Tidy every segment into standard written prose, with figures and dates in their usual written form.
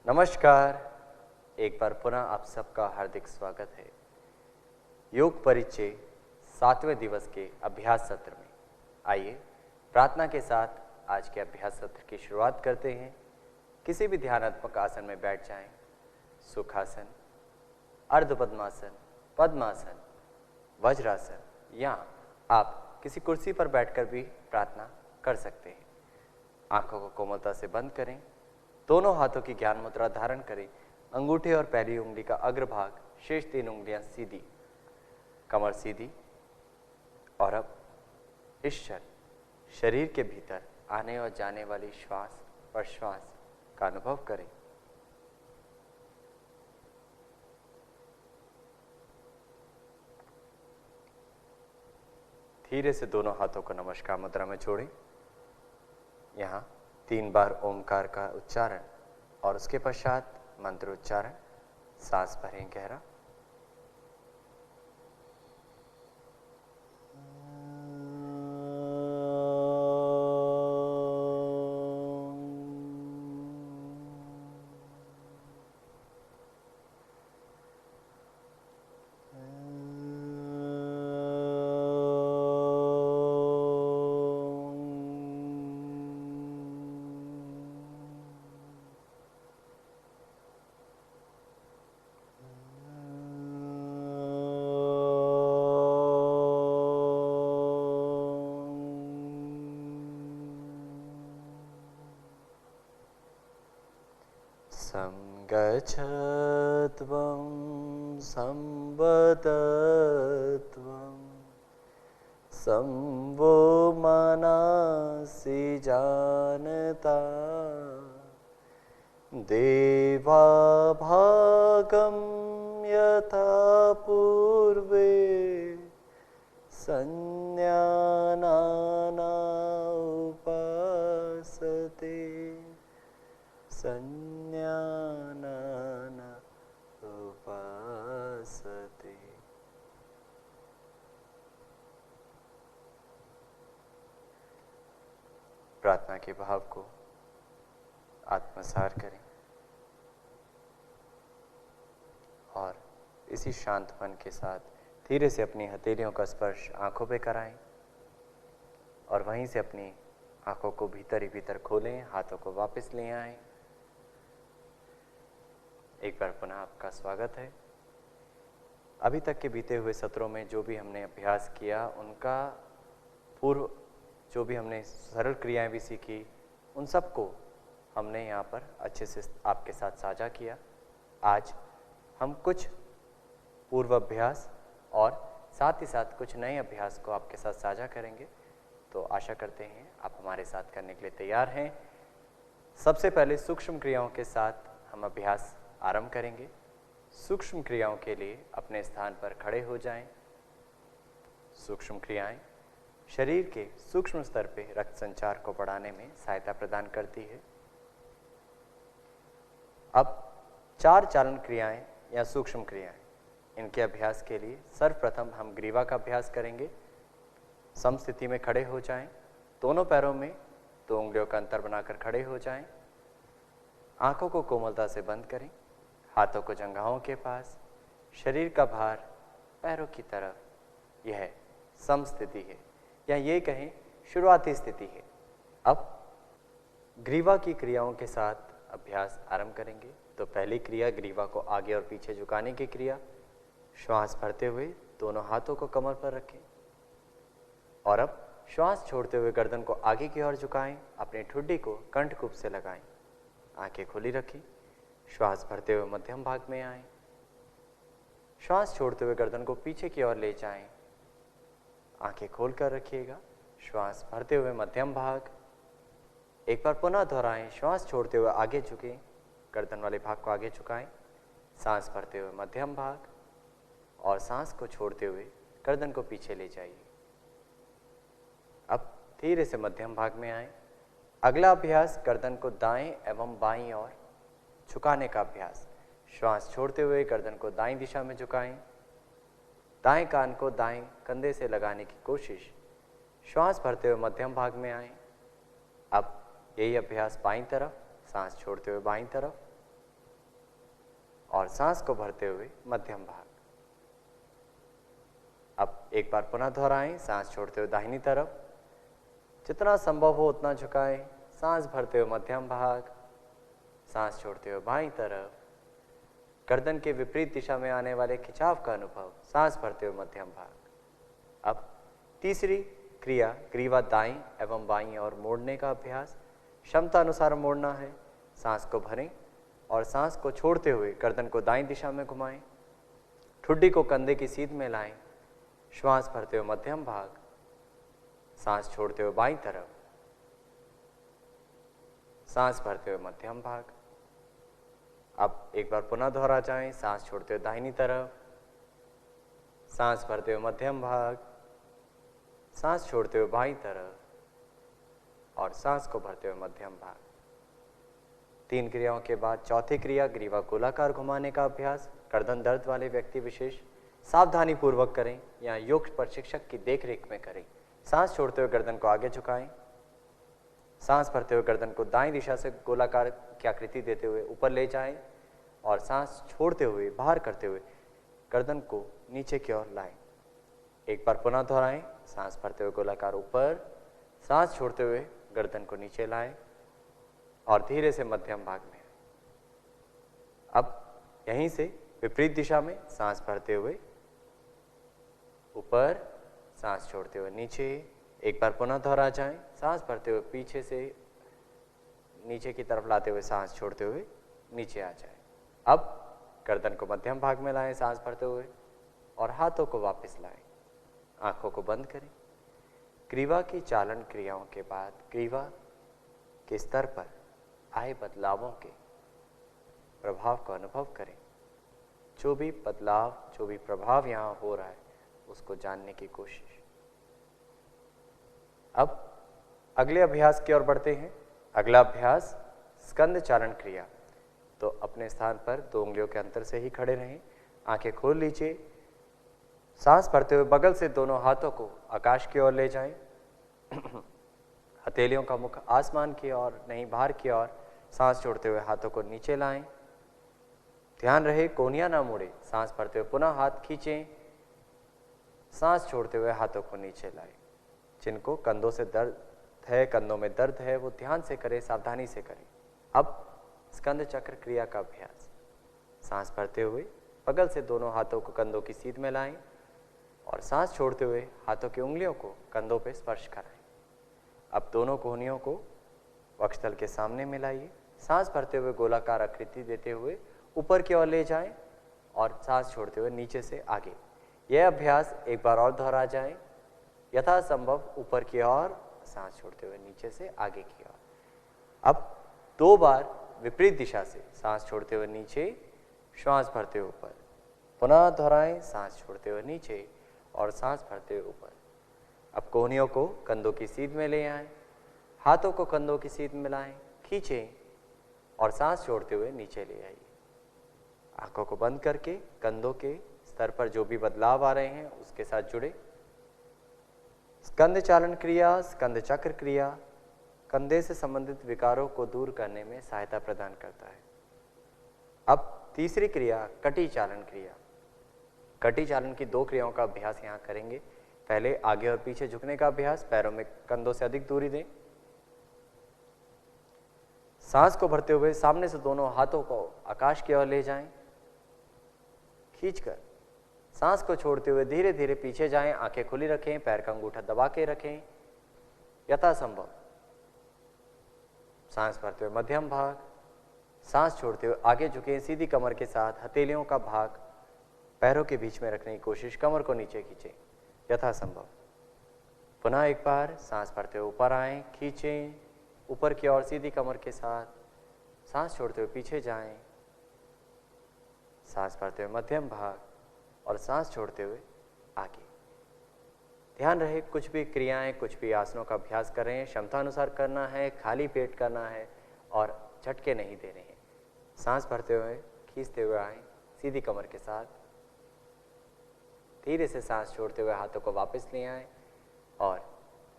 नमस्कार। एक बार पुनः आप सबका हार्दिक स्वागत है योग परिचय 7वें दिवस के अभ्यास सत्र में। आइए प्रार्थना के साथ आज के अभ्यास सत्र की शुरुआत करते हैं। किसी भी ध्यानात्मक आसन में बैठ जाएं। सुखासन, अर्ध पद्मासन, पद्मासन, वज्रासन या आप किसी कुर्सी पर बैठकर भी प्रार्थना कर सकते हैं। आंखों को कोमलता से बंद करें। दोनों हाथों की ज्ञान मुद्रा धारण करें। अंगूठे और पहली उंगली का अग्रभाग, शेष 3 उंगलियां सीधी, कमर सीधी। और अब इस क्षण शरीर के भीतर आने और जाने वाली श्वास प्रश्वास का अनुभव करें। धीरे से दोनों हाथों को नमस्कार मुद्रा में जोड़ें। यहाँ 3 बार ओमकार का उच्चारण और उसके पश्चात मंत्र उच्चारण। सांस भरें गहरा। संगच्छत्वं संवदत्वं संवो मनसि जानता देवाभागं यथा पूर्वे संज्ञानाना उपासते संज्ञानाना उपासते। प्रार्थना के भाव को आत्मसार करें और इसी शांत मन के साथ धीरे से अपनी हथेलियों का स्पर्श आंखों पे कराएं और वहीं से अपनी आंखों को भीतर ही भीतर खोलें। हाथों को वापस ले आएं। एक बार पुनः आपका स्वागत है। अभी तक के बीते हुए सत्रों में जो भी हमने अभ्यास किया, उनका पूर्व जो भी हमने सरल क्रियाएं भी सीखी, उन सबको हमने यहाँ पर अच्छे से आपके साथ साझा किया। आज हम कुछ पूर्व अभ्यास और साथ ही साथ कुछ नए अभ्यास को आपके साथ साझा करेंगे। तो आशा करते हैं आप हमारे साथ करने के लिए तैयार हैं। सबसे पहले सूक्ष्म क्रियाओं के साथ हम अभ्यास आरंभ करेंगे। सूक्ष्म क्रियाओं के लिए अपने स्थान पर खड़े हो जाएं। सूक्ष्म क्रियाएं शरीर के सूक्ष्म स्तर पे रक्त संचार को बढ़ाने में सहायता प्रदान करती है। अब 4 चालन क्रियाएं या सूक्ष्म क्रियाएं, इनके अभ्यास के लिए सर्वप्रथम हम ग्रीवा का अभ्यास करेंगे। समस्थिति में खड़े हो जाएं। दोनों पैरों में 2 उंगलियों का अंतर बनाकर खड़े हो जाएं। आंखों को कोमलता से बंद करें। हाथों को जंघाओं के पास, शरीर का भार पैरों की तरफ, यह समस्थिति है या ये कहें शुरुआती स्थिति है। अब ग्रीवा की क्रियाओं के साथ अभ्यास आरंभ करेंगे। तो पहली क्रिया ग्रीवा को आगे और पीछे झुकाने की क्रिया। श्वास भरते हुए दोनों हाथों को कमर पर रखें और अब श्वास छोड़ते हुए गर्दन को आगे की ओर झुकाएं। अपनी ठुड्डी को कंठकूप से लगाएं। आंखें खुली रखें। श्वास भरते हुए मध्यम भाग में आएं। श्वास छोड़ते हुए गर्दन को पीछे की ओर ले जाएं। आंखें खोलकर रखिएगा। श्वास भरते हुए मध्यम भाग। एक बार पुनः दोहराएं। श्वास छोड़ते हुए आगे झुकें। गर्दन वाले भाग को आगे झुकाएं। सांस भरते हुए मध्यम भाग और सांस को छोड़ते हुए गर्दन को पीछे ले जाइए। अब धीरे से मध्यम भाग में आएं। अगला अभ्यास गर्दन को दाएं एवं बाईं ओर झुकाने का अभ्यास। श्वास छोड़ते हुए गर्दन को दाईं दिशा में झुकाएं। दाएं कान को दाएं कंधे से लगाने की कोशिश। श्वास भरते हुए मध्यम भाग में आएं। अब यही अभ्यास बाईं तरफ, सांस छोड़ते हुए बाईं तरफ। और सांस को भरते हुए मध्यम भाग। अब एक बार पुनः दोहराएं, सांस छोड़ते हुए दाहिनी तरफ, जितना संभव हो उतना झुकाएं, सांस भरते हुए मध्यम भाग, सांस छोड़ते हुए बाईं तरफ, गर्दन के विपरीत दिशा में आने वाले खिंचाव का अनुभव, सांस भरते हुए मध्यम भाग। अब तीसरी क्रिया ग्रीवा दाईं एवं बाईं ओर मोड़ने का अभ्यास। क्षमता अनुसार मोड़ना है। सांस को भरें और सांस को छोड़ते हुए गर्दन को दाईं दिशा में घुमाएं, ठुड्डी को कंधे की सीध में लाएं, श्वास भरते हुए मध्यम भाग, सांस छोड़ते हुए बाईं तरफ, सांस भरते हुए मध्यम भाग। अब एक बार पुनः दोहरा जाएं, सांस छोड़ते हुए दाहिनी तरफ, सांस भरते हुए मध्यम भाग, सांस छोड़ते हुए बाईं तरफ और सांस को भरते हुए मध्यम भाग। 3 क्रियाओं के बाद चौथी क्रिया ग्रीवा गोलाकार घुमाने का अभ्यास। गर्दन दर्द वाले व्यक्ति विशेष सावधानी पूर्वक करें या योग प्रशिक्षक की देखरेख में करें। सांस छोड़ते हुए गर्दन को आगे झुकाएं, सांस भरते हुए गर्दन को दाईं दिशा से गोलाकार की आकृति देते हुए ऊपर ले जाएं और सांस छोड़ते हुए बाहर करते हुए गर्दन को नीचे की ओर लाएं। एक बार पुनः दोहराएं, सांस भरते हुए गोलाकार ऊपर, सांस छोड़ते हुए गर्दन को नीचे लाएं और धीरे से मध्यम भाग में। अब यहीं से विपरीत दिशा में सांस भरते हुए ऊपर, सांस छोड़ते हुए नीचे। एक बार पुनः दोहरा जाएं, सांस भरते हुए पीछे से नीचे की तरफ लाते हुए सांस छोड़ते हुए नीचे आ जाए। अब गर्दन को मध्यम भाग में लाएं सांस भरते हुए और हाथों को वापस लाएं। आंखों को बंद करें। ग्रीवा की चालन क्रियाओं के बाद ग्रीवा के स्तर पर आए बदलावों के प्रभाव को अनुभव करें। जो भी बदलाव, जो भी प्रभाव यहाँ हो रहा है उसको जानने की कोशिश। अब अगले अभ्यास की ओर बढ़ते हैं। अगला अभ्यास स्कंद चालन क्रिया। तो अपने स्थान पर 2 उंगलियों के अंतर से ही खड़े रहें, आंखें खोल लीजिए, सांस भरते हुए बगल से दोनों हाथों को आकाश की ओर ले जाएं, हथेलियों का मुख आसमान की ओर नहीं बाहर की ओर। सांस छोड़ते हुए हाथों को नीचे लाएं, ध्यान रहे कोहनियां ना मुड़े। सांस भरते हुए पुनः हाथ खींचें, सांस छोड़ते हुए हाथों को नीचे लाएं। जिनको कंधों से दर्द है, कंधों में दर्द है, वो ध्यान से करें, सावधानी से करें। अब स्कंद चक्र क्रिया का अभ्यास। सांस भरते हुए बगल से दोनों हाथों को कंधों की सीध में लाएं और सांस छोड़ते हुए हाथों की उंगलियों को कंधों पर स्पर्श कराएं। अब दोनों कोहनियों को वक्षस्थल के सामने मिलाइए। सांस भरते हुए गोलाकार आकृति देते हुए ऊपर की ओर ले जाएं और सांस छोड़ते हुए नीचे से आगे। यह अभ्यास एक बार और दोहरा जाएं, यथासंभव ऊपर की ओर, सांस छोड़ते हुए नीचे से आगे की ओर। अब 2 बार विपरीत दिशा से सांस छोड़ते हुए नीचे, श्वास भरते हुए ऊपर। पुनः दोहराएं, सांस छोड़ते हुए नीचे और सांस भरते हुए ऊपर। अब कोहनियों को कंधों की सीध में ले आएं, हाथों को कंधों की सीध में लाएं, खींचें और सांस छोड़ते हुए नीचे ले आइए। आंखों को बंद करके कंधों के स्तर पर जो भी बदलाव आ रहे हैं उसके साथ जुड़े। स्कंद चालन क्रिया, स्कंद चक्र क्रिया कंधे से संबंधित विकारों को दूर करने में सहायता प्रदान करता है। अब तीसरी क्रिया कटी चालन क्रिया। कटी चालन की 2 क्रियाओं का अभ्यास यहाँ करेंगे। पहले आगे और पीछे झुकने का अभ्यास, पैरों में कंधों से अधिक दूरी दें। सांस को भरते हुए सामने से दोनों हाथों को आकाश की ओर ले जाएं, खींचकर। सांस को छोड़ते हुए धीरे धीरे पीछे जाएं, आंखें खुली रखें, पैर का अंगूठा दबा के रखें यथासंभव। सांस भरते हुए मध्यम भाग, सांस छोड़ते हुए आगे झुकें सीधी कमर के साथ, हथेलियों का भाग पैरों के बीच में रखने की कोशिश, कमर को नीचे खींचें यथासंभव। पुनः एक बार सांस भरते हुए ऊपर आएं, खींचें ऊपर की ओर सीधी कमर के साथ, सांस छोड़ते हुए पीछे जाएं, सांस भरते हुए मध्यम भाग और सांस छोड़ते हुए आगे। ध्यान रहे कुछ भी क्रियाएं, कुछ भी आसनों का अभ्यास कर रहे हैं, क्षमता अनुसार करना है, खाली पेट करना है और झटके नहीं देने हैं। सांस भरते हुए खींचते हुए आए सीधी कमर के साथ, धीरे से सांस छोड़ते हुए हाथों को वापस ले आएं और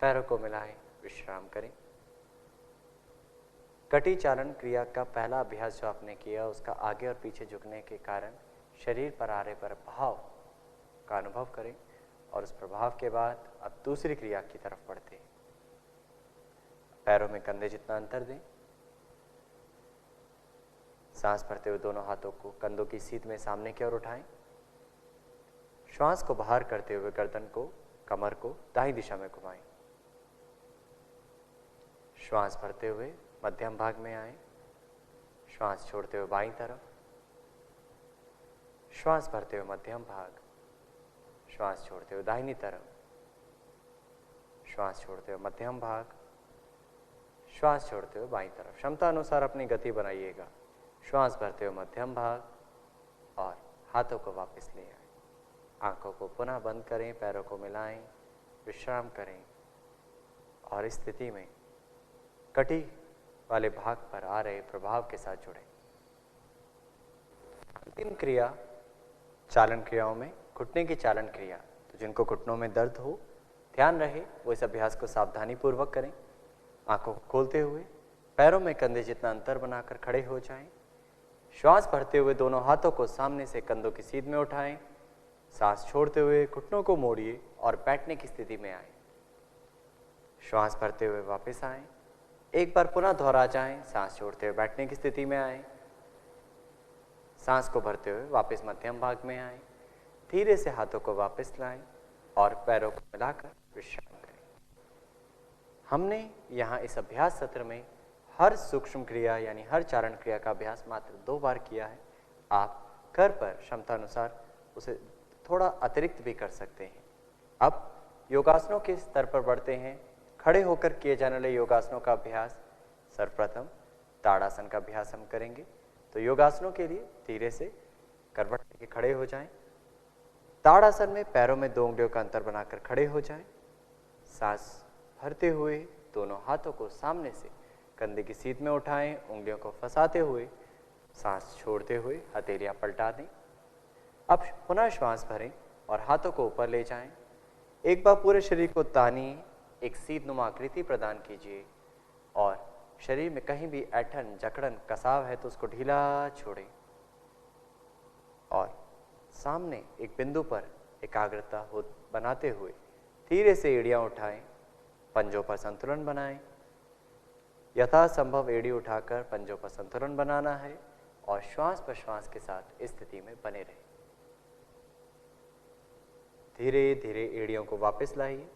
पैरों को मिलाएं, विश्राम करें। कटी चालन क्रिया का पहला अभ्यास जो आपने किया उसका आगे और पीछे झुकने के कारण शरीर पर आ रहे प्रभाव का अनुभव करें और उस प्रभाव के बाद अब दूसरी क्रिया की तरफ बढ़ते हैं। पैरों में कंधे जितना अंतर दें, सांस भरते हुए दोनों हाथों को कंधों की सीध में सामने की ओर उठाएं। श्वास को बाहर करते हुए गर्दन को, कमर को दाहिनी दिशा में घुमाएं। श्वास भरते हुए मध्यम भाग में आए, श्वास छोड़ते हुए बाईं तरफ, श्वास भरते हुए मध्यम भाग, श्वास छोड़ते हुए दाहिनी तरफ, श्वास छोड़ते हुए मध्यम भाग, श्वास छोड़ते हुए बाईं तरफ। क्षमता अनुसार अपनी गति बनाइएगा। श्वास भरते हुए मध्यम भाग और हाथों को वापस ले आए। आंखों को पुनः बंद करें, पैरों को मिलाएं, विश्राम करें और इस स्थिति में कटी वाले भाग पर आ रहे प्रभाव के साथ जुड़े। अंतिम क्रिया चालन क्रियाओं में घुटने की चालन क्रिया, तो जिनको घुटनों में दर्द हो ध्यान रहे वो इस अभ्यास को सावधानी पूर्वक करें। आंखों को खोलते हुए पैरों में कंधे जितना अंतर बनाकर खड़े हो जाएं। श्वास भरते हुए दोनों हाथों को सामने से कंधों की सीध में उठाएं। सांस छोड़ते हुए घुटनों को मोड़िए और बैठने की स्थिति में आए। श्वास भरते हुए वापस आए। एक बार पुनः दोहरा जाएं। सांस छोड़ते हुए बैठने की स्थिति में आए। सांस को भरते हुए वापस मध्यम भाग में आए। धीरे से हाथों को वापस लाएं और पैरों को मिलाकर विश्राम करें। हमने यहाँ इस अभ्यास सत्र में हर सूक्ष्म क्रिया यानी हर चारण क्रिया का अभ्यास मात्र 2 बार किया है। आप घर पर क्षमता अनुसार उसे थोड़ा अतिरिक्त भी कर सकते हैं। अब योगासनों के स्तर पर बढ़ते हैं। खड़े होकर किए जाने वाले योगासनों का अभ्यास, सर्वप्रथम ताड़ासन का अभ्यास हम करेंगे। तो योगासनों के लिए धीरे से करवट लेके खड़े हो जाएं। ताड़ासन में पैरों में 2 उंगलियों का अंतर बनाकर खड़े हो जाएं। सांस भरते हुए दोनों हाथों को सामने से कंधे की सीध में उठाएं। उंगलियों को फंसाते हुए सांस छोड़ते हुए हथेलियां पलटा दें। अब पुनः श्वास भरें और हाथों को ऊपर ले जाएं। एक बार पूरे शरीर को तानिए, एक सीधनुमा आकृति प्रदान कीजिए और शरीर में कहीं भी ऐंठन, जकड़न, कसाव है तो उसको ढीला छोड़ें और सामने एक बिंदु पर एकाग्रता हो बनाते हुए धीरे से एड़ियां उठाएं। पंजों पर संतुलन बनाएं। यथासंभव एड़ी उठाकर पंजों पर संतुलन बनाना है और श्वास प्रश्वास के साथ इस स्थिति में बने रहें। धीरे धीरे एड़ियों को वापस लाइए।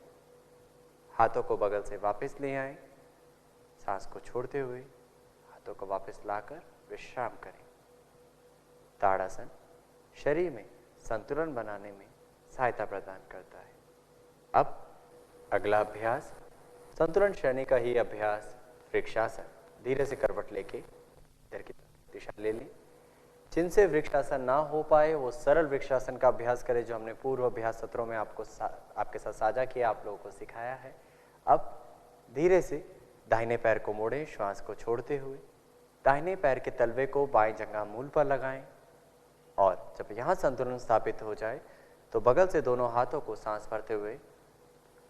हाथों को बगल से वापस ले आएं। सांस को छोड़ते हुए हाथों को वापस लाकर विश्राम करें। ताड़ासन शरीर में संतुलन बनाने में सहायता प्रदान करता है। अब अगला अभ्यास संतुलन श्रेणी का ही अभ्यास वृक्षासन। धीरे से करवट लेके इधर की दिशा ले लें। जिनसे वृक्षासन ना हो पाए वो सरल वृक्षासन का अभ्यास करें, जो हमने पूर्व अभ्यास सत्रों में आपके साथ साझा किया, आप लोगों को सिखाया है। अब धीरे से दाहिने पैर को मोड़ें। श्वास को छोड़ते हुए दाहिने पैर के तलवे को बाएं जंघा मूल पर लगाएं और जब यहाँ संतुलन स्थापित हो जाए तो बगल से दोनों हाथों को सांस भरते हुए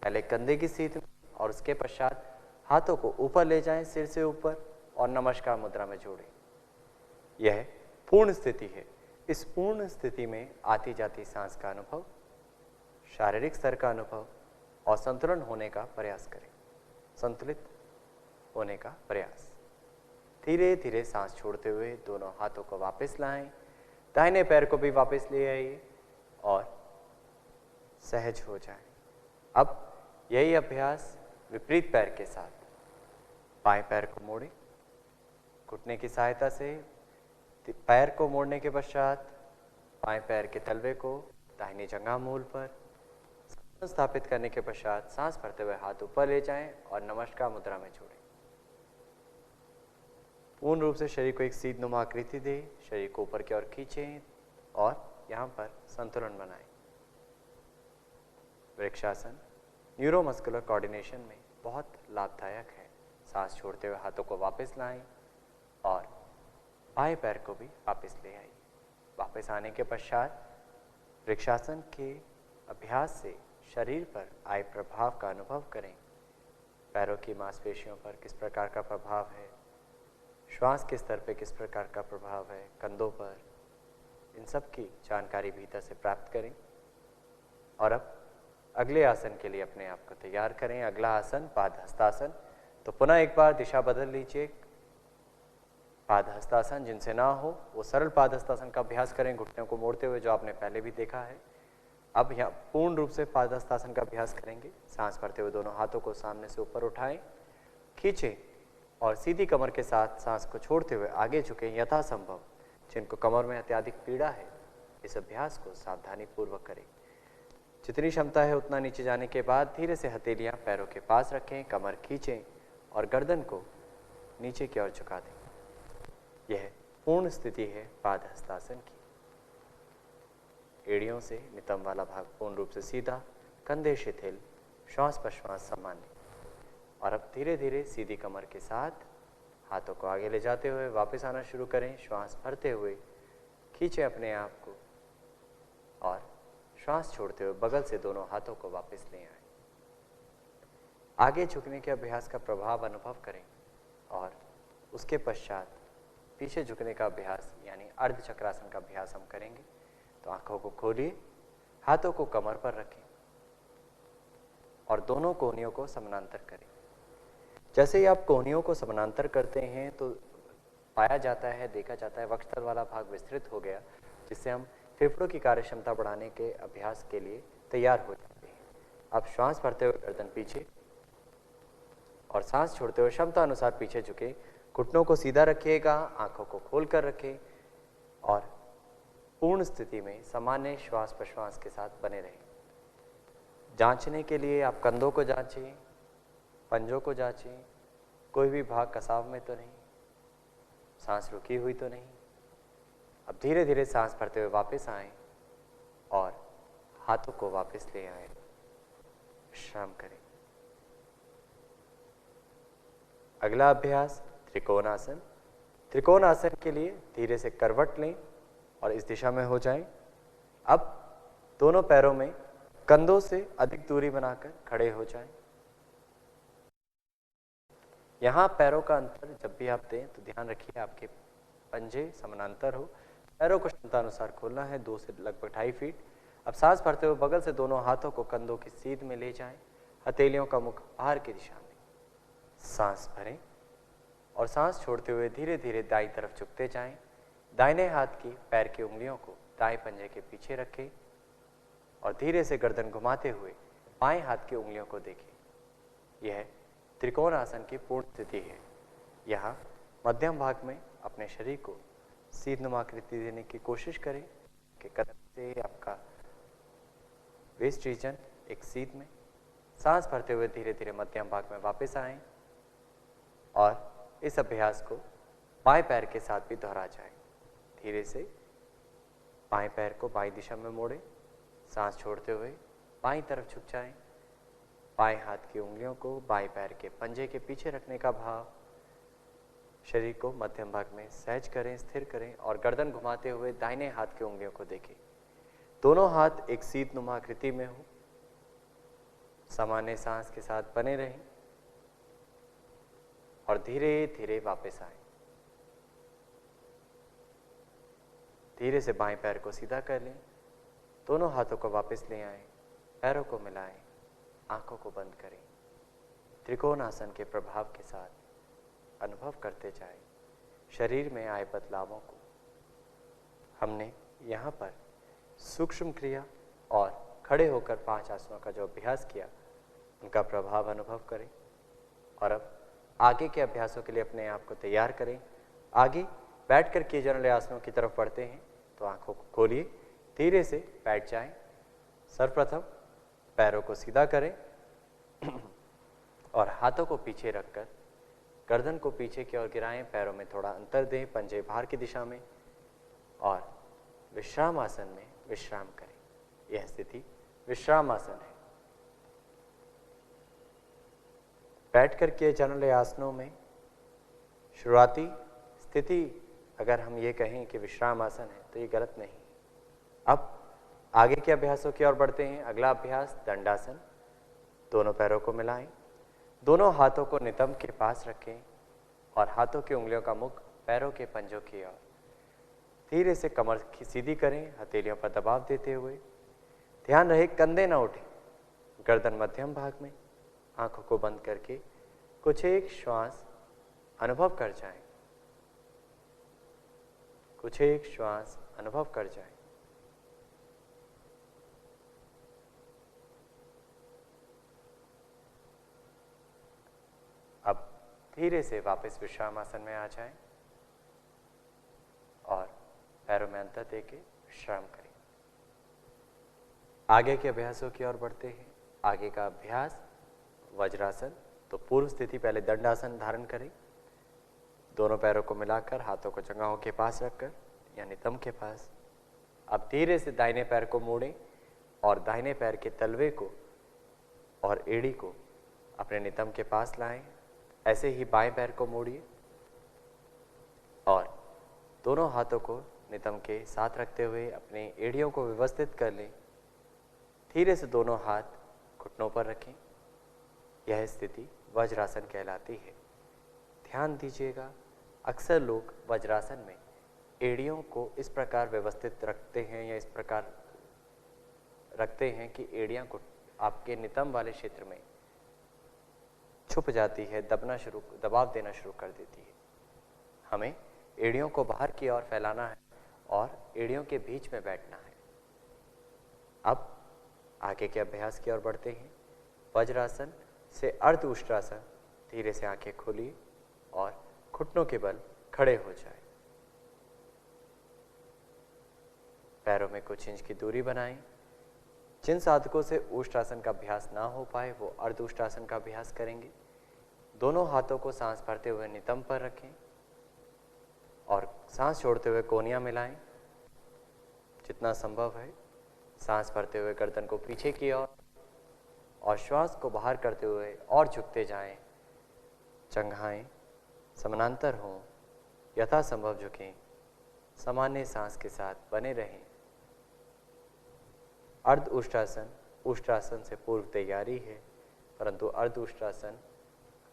पहले कंधे की सीध में और उसके पश्चात हाथों को ऊपर ले जाएं, सिर से ऊपर, और नमस्कार मुद्रा में जोड़ें। यह पूर्ण स्थिति है। इस पूर्ण स्थिति में आती जाती सांस का अनुभव, शारीरिक स्तर का अनुभव और संतुलन होने का प्रयास करें। संतुलित होने का प्रयास। धीरे धीरे सांस छोड़ते हुए दोनों हाथों को वापस लाएं। दाहिने पैर को भी वापस ले आइए और सहज हो जाएं। अब यही अभ्यास विपरीत पैर के साथ। बाएं पैर को मोड़ें। घुटने की सहायता से पैर को मोड़ने के पश्चात बाएं पैर के तलवे को दाहिनी जंघा मूल पर स्थापित करने के पश्चात सांस भरते हुए हाथ ऊपर ले जाएं और नमस्कार मुद्रा में जोड़ें। पूर्ण रूप से शरीर को एक सीधनुमा आकृति दें। शरीर को ऊपर की ओर खींचें और यहाँ पर संतुलन बनाएं। वृक्षासन न्यूरोमस्कुलर कोऑर्डिनेशन में बहुत लाभदायक है। सांस छोड़ते हुए हाथों को वापस लाएं और बाएं पैर को भी वापस ले आइए। वापस आने के पश्चात वृक्षासन के अभ्यास से शरीर पर आए प्रभाव का अनुभव करें। पैरों की मांसपेशियों पर किस प्रकार का प्रभाव है, श्वास के स्तर पे किस प्रकार का प्रभाव है, कंधों पर, इन सब की जानकारी भीतर से प्राप्त करें। और अब अगले आसन के लिए अपने आप को तैयार करें। अगला आसन पादहस्तासन। तो पुनः एक बार दिशा बदल लीजिए। पादहस्तासन जिनसे ना हो वो सरल पादहस्तासन का अभ्यास करें, घुटनों को मोड़ते हुए, जो आपने पहले भी देखा है। अब यहाँ पूर्ण रूप से पादहस्तासन का अभ्यास करेंगे। सांस भरते हुए दोनों हाथों को सामने से ऊपर उठाएं, खींचें और सीधी कमर के साथ सांस को छोड़ते हुए आगे झुकें यथासंभव। जिनको कमर में अत्यधिक पीड़ा है, इस अभ्यास को सावधानी पूर्वक करें। जितनी क्षमता है उतना नीचे जाने के बाद धीरे से हथेलियां पैरों के पास रखें, कमर खींचें और गर्दन को नीचे की ओर झुका दें। यह पूर्ण स्थिति है पादहस्तासन की। एड़ियों से नितंब वाला भाग पूर्ण रूप से सीधा, कंधे शिथिल, श्वास प्रश्वास सामान्य। और अब धीरे धीरे सीधी कमर के साथ हाथों को आगे ले जाते हुए वापस आना शुरू करें। श्वास भरते हुए खींचे अपने आप को और श्वास छोड़ते हुए बगल से दोनों हाथों को वापस ले आए। आगे झुकने के अभ्यास का प्रभाव अनुभव करें और उसके पश्चात पीछे झुकने का अभ्यास यानी अर्ध चक्रासन का अभ्यास हम करेंगे। तो आंखों को खोलिए, हाथों को कमर पर रखें और दोनों कोहनियों को समानांतर करें। जैसे ही आप कोहनियों को समानांतर करते हैं तो पाया जाता है, देखा जाता है वक्षस्थल वाला भाग विस्तृत हो गया, जिससे हम फेफड़ों की कार्यक्षमता बढ़ाने के अभ्यास के लिए तैयार हो जाते हैं। अब श्वास भरते हुए गर्दन पीछे और सांस छोड़ते हुए क्षमता अनुसार पीछे झुके, घुटनों को सीधा रखिएगा, आंखों को खोल कर रखें और पूर्ण स्थिति में सामान्य श्वास प्रश्वास के साथ बने रहें। जांचने के लिए आप कंधों को जांचें, पंजों को जांचें, कोई भी भाग कसाव में तो नहीं, सांस रुकी हुई तो नहीं। अब धीरे धीरे सांस भरते हुए वापस आएं और हाथों को वापस ले आएं, विश्राम करें। अगला अभ्यास त्रिकोणासन। त्रिकोणासन के लिए धीरे से करवट लें और इस दिशा में हो जाएं। अब दोनों पैरों में कंधों से अधिक दूरी बनाकर खड़े हो जाएं। यहाँ पैरों का अंतर जब भी आप दें तो ध्यान रखिए आपके पंजे समानांतर हो। पैरों को क्षमता अनुसार खोलना है, 2 से लगभग 2.5 फीट। अब सांस भरते हुए बगल से दोनों हाथों को कंधों की सीध में ले जाएं, हथेलियों का मुख बाहर की दिशा में। सांस भरें और सांस छोड़ते हुए धीरे धीरे दाईं तरफ झुकते जाएं। दाहिने हाथ की पैर की उंगलियों को दाएं पंजे के पीछे रखें और धीरे से गर्दन घुमाते हुए बाएं हाथ की उंगलियों को देखें। यह त्रिकोण आसन की पूर्ण स्थिति है। यहाँ मध्यम भाग में अपने शरीर को सीधनुमा आकृति देने की कोशिश करें कि कदम से आपका वेस्ट रीजन एक सीध में। सांस भरते हुए धीरे धीरे मध्यम भाग में वापस आएं और इस अभ्यास को बाएं पैर के साथ भी दोहरा जाए। धीरे से बाएं पैर को बाईं दिशा में मोड़ें, सांस छोड़ते हुए बाईं तरफ झुक जाएं। बाएं हाथ की उंगलियों को बाएं पैर के पंजे के पीछे रखने का भाव, शरीर को मध्यम भाग में सहज करें, स्थिर करें और गर्दन घुमाते हुए दाहिने हाथ की उंगलियों को देखें। दोनों हाथ एक सीधनुमा आकृति में हो, सामान्य सांस के साथ बने रहें और धीरे धीरे वापस आएं। धीरे से बाएं पैर को सीधा कर लें, दोनों हाथों को वापस ले आएं, पैरों को मिलाएं, आंखों को बंद करें। त्रिकोण आसन के प्रभाव के साथ अनुभव करते जाएं शरीर में आए बदलावों को। हमने यहाँ पर सूक्ष्म क्रिया और खड़े होकर 5 आसनों का जो अभ्यास किया, उनका प्रभाव अनुभव करें। और अब आगे के अभ्यासों के लिए अपने आप को तैयार करें। आगे बैठकर किए जाने वाले आसनों की तरफ बढ़ते हैं, तो आंखों को खोलिए, धीरे से बैठ जाएं। सर्वप्रथम पैरों को सीधा करें और हाथों को पीछे रखकर गर्दन को पीछे की ओर गिराएं, पैरों में थोड़ा अंतर दें, पंजे बाहर की दिशा में और विश्राम आसन में विश्राम करें। यह स्थिति विश्राम आसन है। बैठकर किए जाने वाले आसनों में शुरुआती स्थिति अगर हम ये कहें कि विश्राम आसन है तो ये गलत नहीं। अब आगे के अभ्यासों की ओर बढ़ते हैं। अगला अभ्यास दंडासन। दोनों पैरों को मिलाएं, दोनों हाथों को नितंब के पास रखें और हाथों की उंगलियों का मुख पैरों के पंजों की ओर। धीरे से कमर सीधी करें, हथेलियों पर दबाव देते हुए। ध्यान रहे कंधे ना उठे, गर्दन मध्यम भाग में। आंखों को बंद करके कुछ एक श्वास अनुभव कर जाएं। कुछ एक श्वास अनुभव कर जाएं। अब धीरे से वापस विश्राम आसन में आ जाएं और पैरों में अंतर देके विश्राम करें। आगे के अभ्यासों की ओर बढ़ते हैं। आगे का अभ्यास वज्रासन। तो पूर्व स्थिति पहले दंडासन धारण करें। दोनों पैरों को मिलाकर हाथों को जंघाओं के पास रखकर या नितंब के पास। अब धीरे से दाहिने पैर को मोड़ें और दाहिने पैर के तलवे को और एड़ी को अपने नितंब के पास लाएं। ऐसे ही बाएं पैर को मोड़िए और दोनों हाथों को नितंब के साथ रखते हुए अपने एड़ियों को व्यवस्थित कर लें। धीरे से दोनों हाथ घुटनों पर रखें। यह स्थिति वज्रासन कहलाती है। ध्यान दीजिएगा, अक्सर लोग वज्रासन में एड़ियों को इस प्रकार व्यवस्थित रखते हैं या इस प्रकार रखते हैं कि एड़ियां आपके नितंब वाले क्षेत्र में छुप जाती है, दबाव देना शुरू कर देती है। हमें एड़ियों को बाहर की ओर फैलाना है और एड़ियों के बीच में बैठना है। अब आगे के अभ्यास की ओर बढ़ते हैं। वज्रासन से अर्ध उष्ट्रासन। धीरे से आंखें खोलिए और घुटनों के बल खड़े हो जाएं। पैरों में कुछ इंच की दूरी बनाएं। जिन साधकों से उष्ट्रासन का अभ्यास ना हो पाए वो अर्ध उष्ट्रासन का अभ्यास करेंगे। दोनों हाथों को सांस भरते हुए नितंब पर रखें और सांस छोड़ते हुए कोहनियां मिलाएं। जितना संभव है सांस भरते हुए गर्दन को पीछे की ओर और श्वास को बाहर करते हुए और झुकते जाएं। जंघाएं समानांतर हों, यथासंभव झुकें, सामान्य सांस के साथ बने रहें। अर्ध उष्ट्रासन उष्ट्रासन से पूर्व तैयारी है, परंतु अर्ध उष्ट्रासन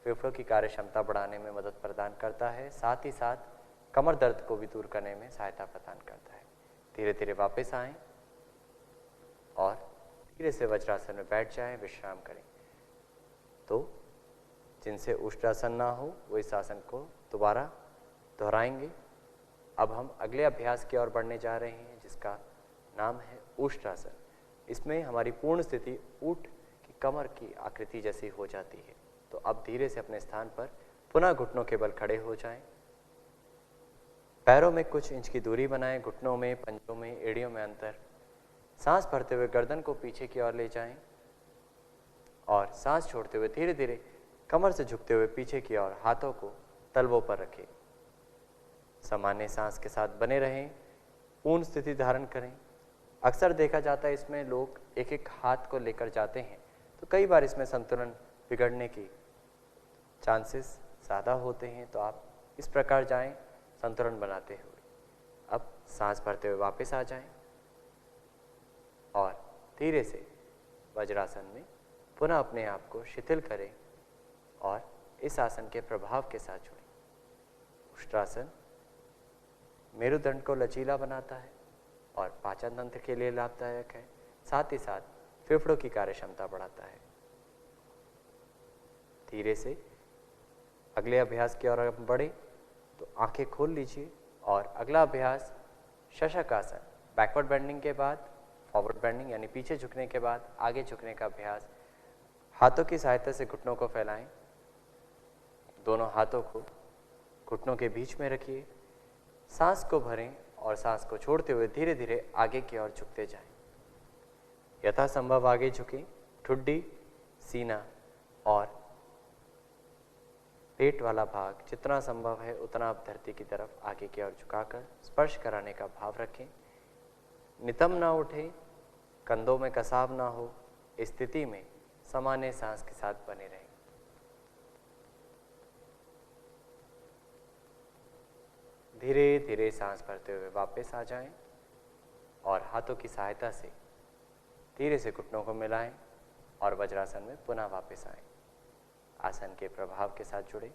फेफड़ों की कार्य क्षमता बढ़ाने में मदद प्रदान करता है, साथ ही साथ कमर दर्द को भी दूर करने में सहायता प्रदान करता है। धीरे धीरे वापस आएं और धीरे से वज्रासन में बैठ जाएं, विश्राम करें। तो जिनसे उष्ट्रासन ना हो वो इस आसन को दोबारा दोहराएंगे। अब हम अगले अभ्यास की ओर बढ़ने जा रहे हैं जिसका नाम है उष्ट्रासन। इसमें हमारी पूर्ण स्थिति ऊंट की कमर की आकृति जैसी हो जाती है। तो अब धीरे से अपने स्थान पर पुनः घुटनों के बल खड़े हो जाएं। पैरों में कुछ इंच की दूरी बनाएं। घुटनों में, पंजों में, एड़ियों में अंतर। सांस भरते हुए गर्दन को पीछे की ओर ले जाएं और सांस छोड़ते हुए धीरे धीरे कमर से झुकते हुए पीछे की ओर हाथों को तलवों पर रखें। सामान्य सांस के साथ बने रहें, पूर्ण स्थिति धारण करें। अक्सर देखा जाता है इसमें लोग एक एक हाथ को लेकर जाते हैं, तो कई बार इसमें संतुलन बिगड़ने की चांसेस ज़्यादा होते हैं। तो आप इस प्रकार जाएं संतुलन बनाते हुए। अब सांस भरते हुए वापस आ जाएं और धीरे से वज्रासन में पुनः अपने आप को शिथिल करें और इस आसन के प्रभाव के साथ जुड़ें। उष्ट्रासन मेरुदंड को लचीला बनाता है और पाचन तंत्र के लिए लाभदायक है, साथ ही साथ फेफड़ों की कार्य क्षमता बढ़ाता है। धीरे से अगले अभ्यास की ओर हम बढ़े तो आंखें खोल लीजिए और अगला अभ्यास शशक आसन। बैकवर्ड बेंडिंग के बाद फॉरवर्ड बेंडिंग यानी पीछे झुकने के बाद आगे झुकने का अभ्यास। हाथों की सहायता से घुटनों को फैलाएं। दोनों हाथों को घुटनों के बीच में रखिए। सांस को भरें और सांस को छोड़ते हुए धीरे धीरे आगे की ओर झुकते जाएं। यथासंभव आगे झुकें। ठुड्डी, सीना और पेट वाला भाग जितना संभव है उतना आप धरती की तरफ आगे की ओर झुकाकर स्पर्श कराने का भाव रखें। नितंब ना उठे, कंधों में कसाव ना हो। इस स्थिति में सामान्य सांस के साथ बने रहें। धीरे धीरे सांस भरते हुए वापस आ जाएं और हाथों की सहायता से धीरे से घुटनों को मिलाएं और वज्रासन में पुनः वापस आएं। आसन के प्रभाव के साथ जुड़े।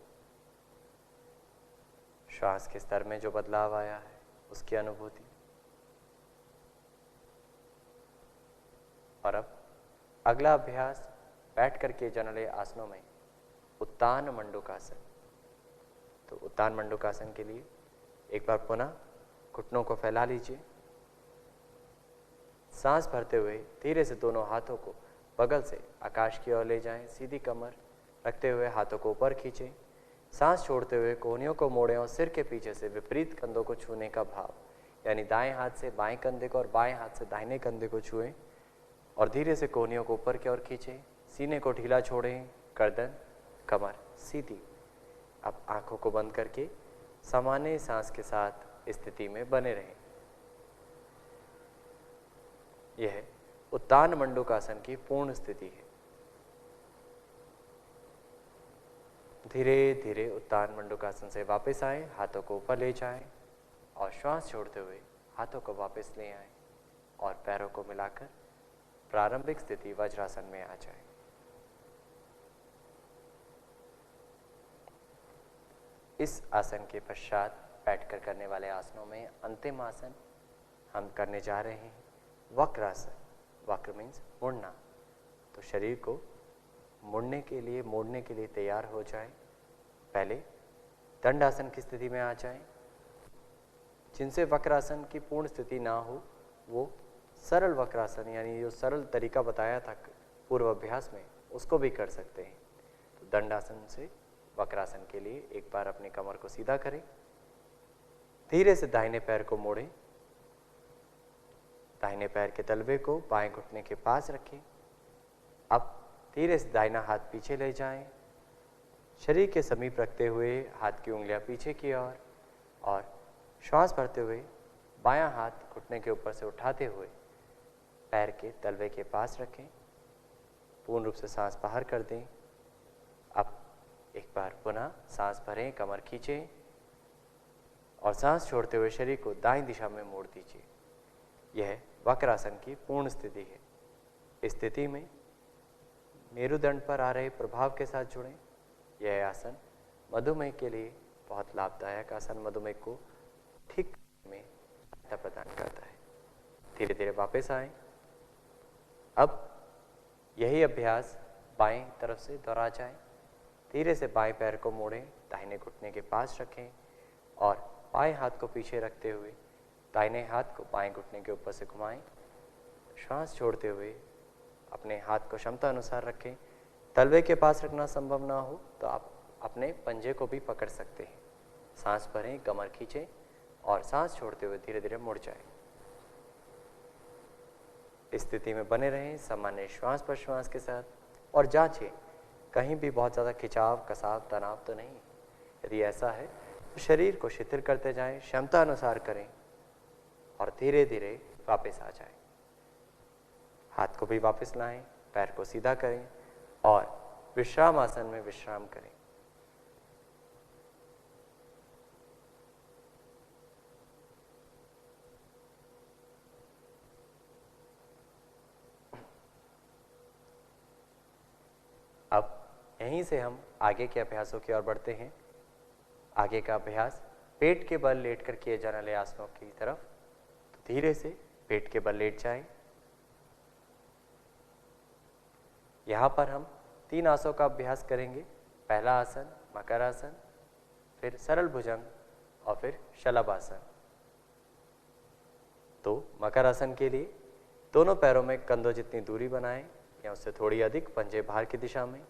श्वास के स्तर में जो बदलाव आया है उसकी अनुभूति। और अब अगला अभ्यास बैठ कर किए जाने वाले आसनों में उत्तान मंडूकासन। तो उत्तान मंडूकासन के लिए एक बार पुनः घुटनों को फैला लीजिए। सांस भरते हुए धीरे से दोनों हाथों को बगल से आकाश की ओर ले जाएं। सीधी कमर रखते हुए हाथों को ऊपर खींचें। सांस छोड़ते हुए कोहनियों को मोड़ें और सिर के पीछे से विपरीत कंधों को छूने का भाव, यानी दाएं हाथ से बाएं कंधे को और बाएं हाथ से दाहिने कंधे को छुएं और धीरे से कोहनियों को ऊपर की ओर खींचें। सीने को ढीला छोड़ें, गर्दन कमर सीधी। अब आंखों को बंद करके सामान्य सांस के साथ स्थिति में बने रहें। यह उत्तान मंडूकासन की पूर्ण स्थिति है। धीरे धीरे उत्तान मंडूकासन से वापस आएं, हाथों को ऊपर ले जाएं और श्वास छोड़ते हुए हाथों को वापस ले आएं और पैरों को मिलाकर प्रारंभिक स्थिति वज्रासन में आ जाएं। इस आसन के पश्चात बैठकर करने वाले आसनों में अंतिम आसन हम करने जा रहे हैं वक्रासन। वक्र मीन्स मुड़ना। तो शरीर को मोड़ने के लिए तैयार हो जाएं। पहले दंडासन की स्थिति में आ जाएं। जिनसे वक्रासन की पूर्ण स्थिति ना हो वो सरल वक्रासन, यानी जो सरल तरीका बताया था पूर्व अभ्यास में, उसको भी कर सकते हैं। तो दंडासन से वक्रासन के लिए एक बार अपनी कमर को सीधा करें। धीरे से दाहिने पैर को मोड़ें। दाहिने पैर के तलवे को बाएं घुटने के पास रखें। अब धीरे से दाहिना हाथ पीछे ले जाएं। शरीर के समीप रखते हुए हाथ की उंगलियां पीछे की ओर और श्वास भरते हुए बायां हाथ घुटने के ऊपर से उठाते हुए पैर के तलवे के पास रखें। पूर्ण रूप से सांस बाहर कर दें। अब एक बार पुनः सांस भरें, कमर खींचें और सांस छोड़ते हुए शरीर को दाईं दिशा में मोड़ दीजिए। यह वक्रासन की पूर्ण स्थिति है। इस स्थिति में मेरुदंड पर आ रहे प्रभाव के साथ जुड़ें। यह आसन मधुमेह के लिए बहुत लाभदायक आसन, मधुमेह को ठीक करने में सहायता प्रदान करता है। धीरे धीरे वापस आएं। अब यही अभ्यास बाएं तरफ से दोहरा जाए। धीरे से बाएं पैर को मोड़ें, दाहिने घुटने के पास रखें और बाएं हाथ को पीछे रखते हुए दाहिने हाथ को बाएं घुटने के ऊपर से घुमाएं। श्वास छोड़ते हुए अपने हाथ को क्षमता अनुसार रखें। तलवे के पास रखना संभव ना हो तो आप अपने पंजे को भी पकड़ सकते हैं। सांस भरें, कमर खींचें और सांस छोड़ते हुए धीरे धीरे मुड़ जाएं। इस स्थिति में बने रहें सामान्य श्वास प्रश्वास के साथ और जांचें कहीं भी बहुत ज़्यादा खिंचाव, कसाव, तनाव तो नहीं। यदि ऐसा है तो शरीर को शिथिल करते जाएं, क्षमता अनुसार करें और धीरे धीरे वापस आ जाएं। हाथ को भी वापस लाएं, पैर को सीधा करें और विश्राम आसन में विश्राम करें। अब यहीं से हम आगे के अभ्यासों की ओर बढ़ते हैं। आगे का अभ्यास पेट के बल लेटकर किए जाने वाले आसनों की तरफ। तो धीरे से पेट के बल लेट जाएं। यहाँ पर हम 3 आसनों का अभ्यास करेंगे। पहला आसन मकर आसन, फिर सरल भुजंग और फिर शलभासन। तो मकर आसन के लिए दोनों पैरों में कंधों जितनी दूरी बनाएं या उससे थोड़ी अधिक, पंजे बाहर की दिशा में।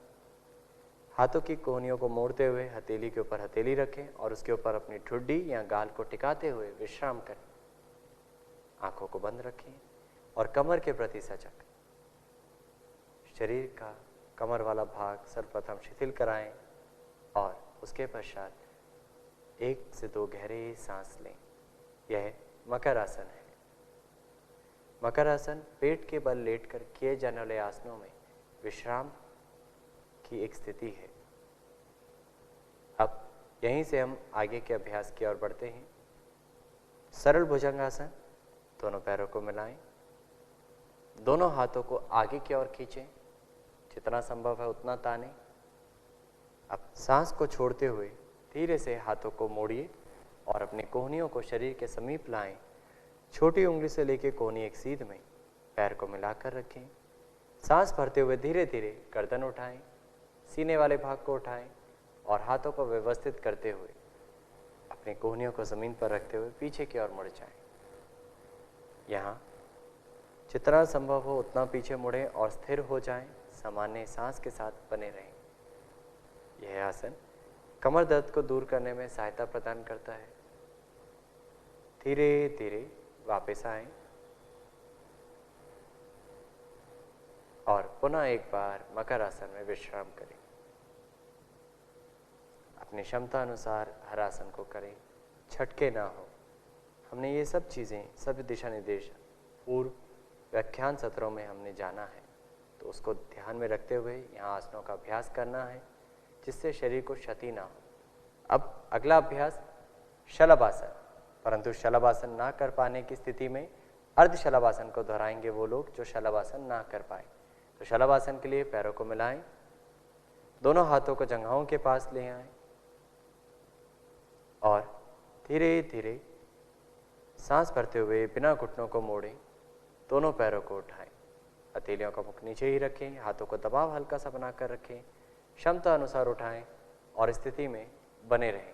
हाथों की कोहनियों को मोड़ते हुए हथेली के ऊपर हथेली रखें और उसके ऊपर अपनी ठुड्डी या गाल को टिकाते हुए विश्राम करें। आंखों को बंद रखें और कमर के प्रति सजग। शरीर का कमर वाला भाग सर्वप्रथम शिथिल कराएं और उसके पश्चात 1 से 2 गहरे सांस लें। यह मकर आसन है। मकर आसन पेट के बल लेटकर किए जाने वाले आसनों में विश्राम की एक स्थिति है। अब यहीं से हम आगे के अभ्यास की ओर बढ़ते हैं। सरल भुजंगासन, दोनों पैरों को मिलाएं, दोनों हाथों को आगे की ओर खींचें, जितना संभव है उतना तानें। अब सांस को छोड़ते हुए धीरे से हाथों को मोड़िए और अपनी कोहनियों को शरीर के समीप लाएं। छोटी उंगली से लेकर कोहनी एक सीध में पैर को मिलाकर रखें। सांस भरते हुए धीरे धीरे गर्दन उठाएं, सीने वाले भाग को उठाएं और हाथों को व्यवस्थित करते हुए अपनी कोहनियों को जमीन पर रखते हुए पीछे की ओर मुड़ जाएं। यहाँ जितना संभव हो उतना पीछे मुड़ें और स्थिर हो जाएं, सामान्य सांस के साथ बने रहें। यह आसन कमर दर्द को दूर करने में सहायता प्रदान करता है। धीरे धीरे वापस आएं और पुनः एक बार मकर आसन में विश्राम करें। अपनी क्षमता अनुसार हर आसन को करें, छटके ना हो। हमने ये सब चीज़ें, सभी दिशा निर्देश पूर्व व्याख्यान सत्रों में हमने जाना है, तो उसको ध्यान में रखते हुए यहाँ आसनों का अभ्यास करना है जिससे शरीर को क्षति ना हो। अब अगला अभ्यास शलभासन, परंतु शलभासन ना कर पाने की स्थिति में अर्ध शलभासन को दोहराएंगे वो लोग जो शलभासन ना कर पाए। तो शलभासन के लिए पैरों को मिलाएं, दोनों हाथों को जंघाओं के पास ले आएं और धीरे धीरे सांस भरते हुए बिना घुटनों को मोड़ें, दोनों पैरों को उठाएं, हथेलियों का मुख नीचे ही रखें, हाथों को दबाव हल्का सा बनाकर रखें, क्षमता अनुसार उठाएं और स्थिति में बने रहें।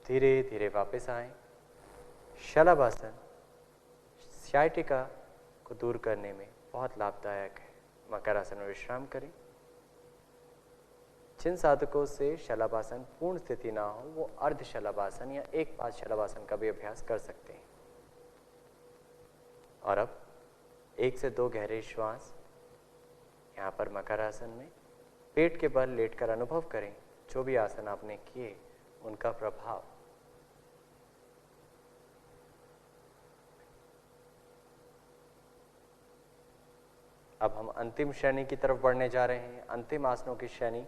धीरे धीरे वापस आएं। शलभासन साइटिका को दूर करने में बहुत लाभदायक है। मकर आसन में विश्राम करें। जिन साधकों से शलभासन पूर्ण स्थिति ना हो वो अर्ध शलभासन या एक पाद शलभासन का भी अभ्यास कर सकते हैं। और अब 1 से 2 गहरे श्वास यहाँ पर मकर आसन में पेट के बल लेटकर अनुभव करें जो भी आसन आपने किए उनका प्रभाव। अब हम अंतिम श्रेणी की तरफ बढ़ने जा रहे हैं। अंतिम आसनों की श्रेणी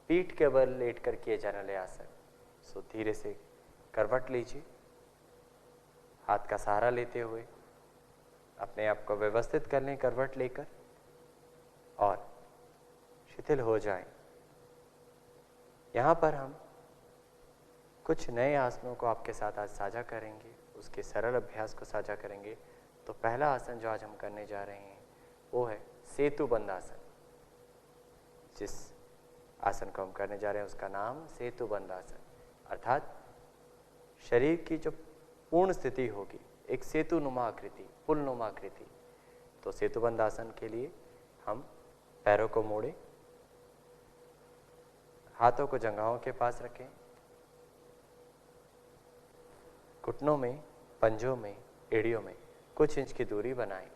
पीठ के बल लेटकर किए जाने वाले आसन। सो धीरे से करवट लीजिए, हाथ का सहारा लेते हुए अपने आप को व्यवस्थित कर लें करवट लेकर और शिथिल हो जाएं। यहाँ पर हम कुछ नए आसनों को आपके साथ आज साझा करेंगे, उसके सरल अभ्यास को साझा करेंगे। तो पहला आसन जो आज हम करने जा रहे हैं वो है सेतु बंद आसन। जिस आसन को हम करने जा रहे हैं उसका नाम सेतु बंद आसन, अर्थात शरीर की जो पूर्ण स्थिति होगी, एक सेतु नुमा आकृति, पुल नुमा आकृति। तो सेतु बंद आसन के लिए हम पैरों को मोड़ें, हाथों को जंघाओं के पास रखें, घुटनों में, पंजों में, एड़ियों में कुछ इंच की दूरी बनाएं।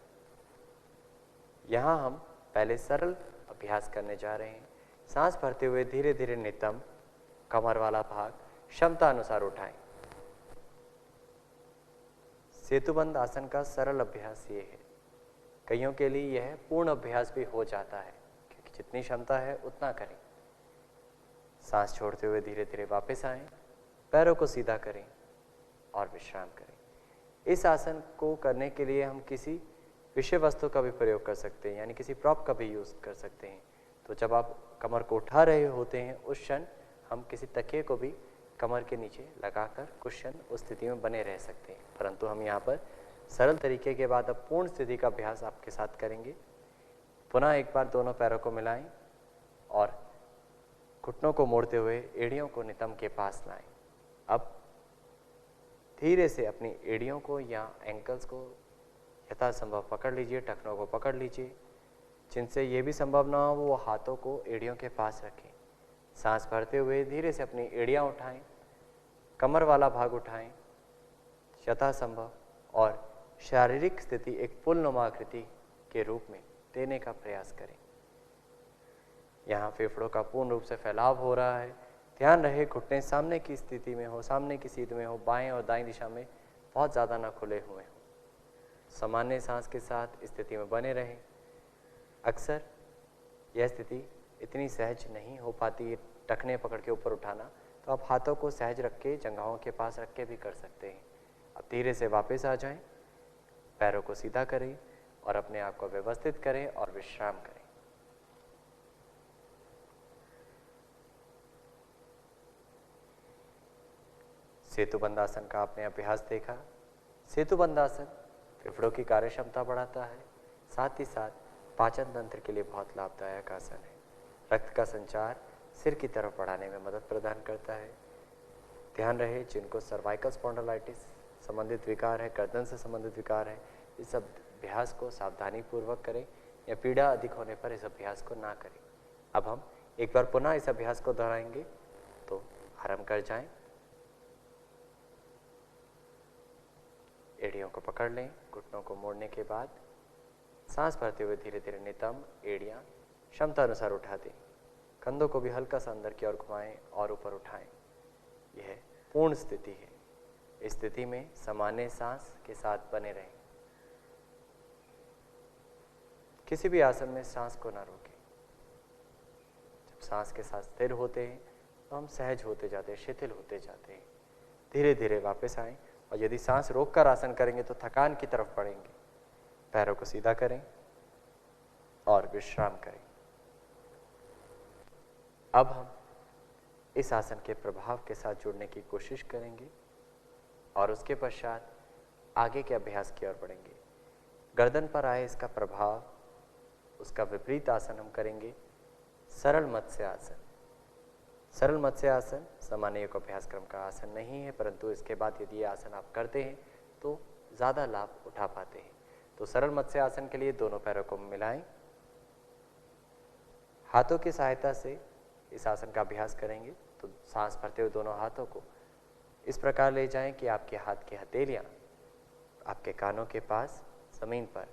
यहाँ हम पहले सरल अभ्यास करने जा रहे हैं। सांस भरते हुए धीरे धीरे नितंब कमर वाला भाग क्षमता अनुसार उठाएं। सेतुबंद आसन का सरल अभ्यास ये है। कईयों के लिए यह पूर्ण अभ्यास भी हो जाता है, क्योंकि जितनी क्षमता है उतना करें। सांस छोड़ते हुए धीरे धीरे वापस आएं, पैरों को सीधा करें और विश्राम करें। इस आसन को करने के लिए हम किसी विषय वस्तु का भी प्रयोग कर सकते हैं, यानी किसी प्रॉप का भी यूज़ कर सकते हैं। तो जब आप कमर को उठा रहे होते हैं उस क्षण हम किसी तकिए को भी कमर के नीचे लगाकर कुछ क्षण उस स्थिति में बने रह सकते हैं। परंतु हम यहाँ पर सरल तरीके के बाद अब पूर्ण स्थिति का अभ्यास आपके साथ करेंगे। पुनः एक बार दोनों पैरों को मिलाएं और घुटनों को मोड़ते हुए एड़ियों को नितंब के पास लाएं। अब धीरे से अपनी एड़ियों को या एंकल्स को यथासंभव पकड़ लीजिए, टखनों को पकड़ लीजिए। जिनसे ये भी संभव ना हो वो हाथों को एड़ियों के पास रखें। सांस भरते हुए धीरे से अपनी एड़ियाँ उठाएं, कमर वाला भाग उठाएं यथासंभव और शारीरिक स्थिति एक पुलनुमा आकृति के रूप में देने का प्रयास करें। यहाँ फेफड़ों का पूर्ण रूप से फैलाव हो रहा है। ध्यान रहे घुटने सामने की स्थिति में हो, सामने की सीध में हो, बाएं और दाएं दिशा में बहुत ज़्यादा ना खुले हुए हों। सामान्य सांस के साथ स्थिति में बने रहें। अक्सर यह स्थिति इतनी सहज नहीं हो पाती, टखने पकड़ के ऊपर उठाना, तो आप हाथों को सहज रख के जंघाओं के पास रख के भी कर सकते हैं। अब धीरे से वापस आ जाएं, पैरों को सीधा करें और अपने आप को व्यवस्थित करें और विश्राम करें। सेतुबंध आसन का आपने अभ्यास देखा। सेतुबंध आसन फेफड़ों की कार्य क्षमता बढ़ाता है, साथ ही साथ पाचन तंत्र के लिए बहुत लाभदायक आसन है। रक्त का संचार सिर की तरफ बढ़ाने में मदद प्रदान करता है। ध्यान रहे, जिनको सर्वाइकल स्पॉन्डिलाइटिस संबंधित विकार है, गर्दन से संबंधित विकार है, इस अभ्यास को सावधानी पूर्वक करें या पीड़ा अधिक होने पर इस अभ्यास को ना करें। अब हम एक बार पुनः इस अभ्यास को दोहराएंगे, तो आराम कर जाएं। एड़ियों को पकड़ लें। घुटनों को मोड़ने के बाद सांस भरते हुए धीरे धीरे नितंब एड़ियां क्षमता अनुसार उठा दें। कंधों को भी हल्का सा अंदर की ओर घुमाएं और ऊपर उठाएं। यह पूर्ण स्थिति है। इस स्थिति में सामान्य सांस के साथ बने रहें। किसी भी आसन में सांस को ना रोकें। जब सांस के साथ स्थिर होते हैं तो हम सहज होते जाते हैं, शिथिल होते जाते हैं। धीरे धीरे वापस आएं और यदि सांस रोककर आसन करेंगे तो थकान की तरफ बढ़ेंगे। पैरों को सीधा करें और विश्राम करें। अब हम इस आसन के प्रभाव के साथ जुड़ने की कोशिश करेंगे और उसके पश्चात आगे के अभ्यास की ओर बढ़ेंगे। गर्दन पर आए इसका प्रभाव, उसका विपरीत आसन हम करेंगे सरल मत्स्य आसन। सरल मत्स्य आसन सामान्य योग अभ्यास क्रम का आसन नहीं है, परंतु इसके बाद यदि ये आसन आप करते हैं तो ज़्यादा लाभ उठा पाते हैं। तो सरल मत्स्य आसन के लिए दोनों पैरों को मिलाएं, हाथों की सहायता से इस आसन का अभ्यास करेंगे। तो सांस भरते हुए दोनों हाथों को इस प्रकार ले जाएं कि आपके हाथ की हथेलियां आपके कानों के पास जमीन पर।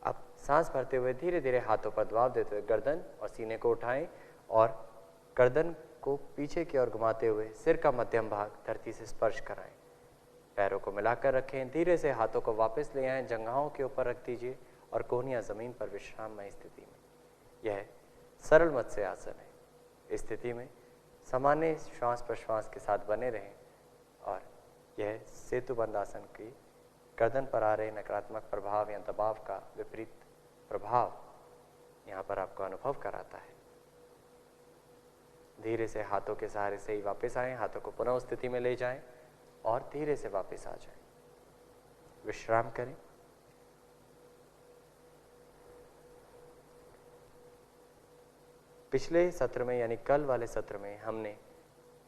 अब सांस भरते हुए धीरे धीरे हाथों पर दबाव देते हुए गर्दन और सीने को उठाएं और गर्दन को पीछे की ओर घुमाते हुए सिर का मध्यम भाग धरती से स्पर्श कराएं। पैरों को मिलाकर रखें। धीरे से हाथों को वापस ले आएं, जंघाओं के ऊपर रख दीजिए और कोहनियां जमीन पर विश्राममय स्थिति में। यह सरल मत्स्य आसन है। इस स्थिति में सामान्य श्वास प्रश्वास के साथ बने रहें और यह सेतुबंध आसन की गर्दन पर आ रहे नकारात्मक प्रभाव या दबाव का विपरीत प्रभाव यहाँ पर आपको अनुभव कराता है। धीरे से हाथों के सहारे से ही वापस आएं, हाथों को पुनः उस स्थिति में ले जाएं और धीरे से वापस आ जाएं। विश्राम करें। पिछले सत्र में यानी कल वाले सत्र में हमने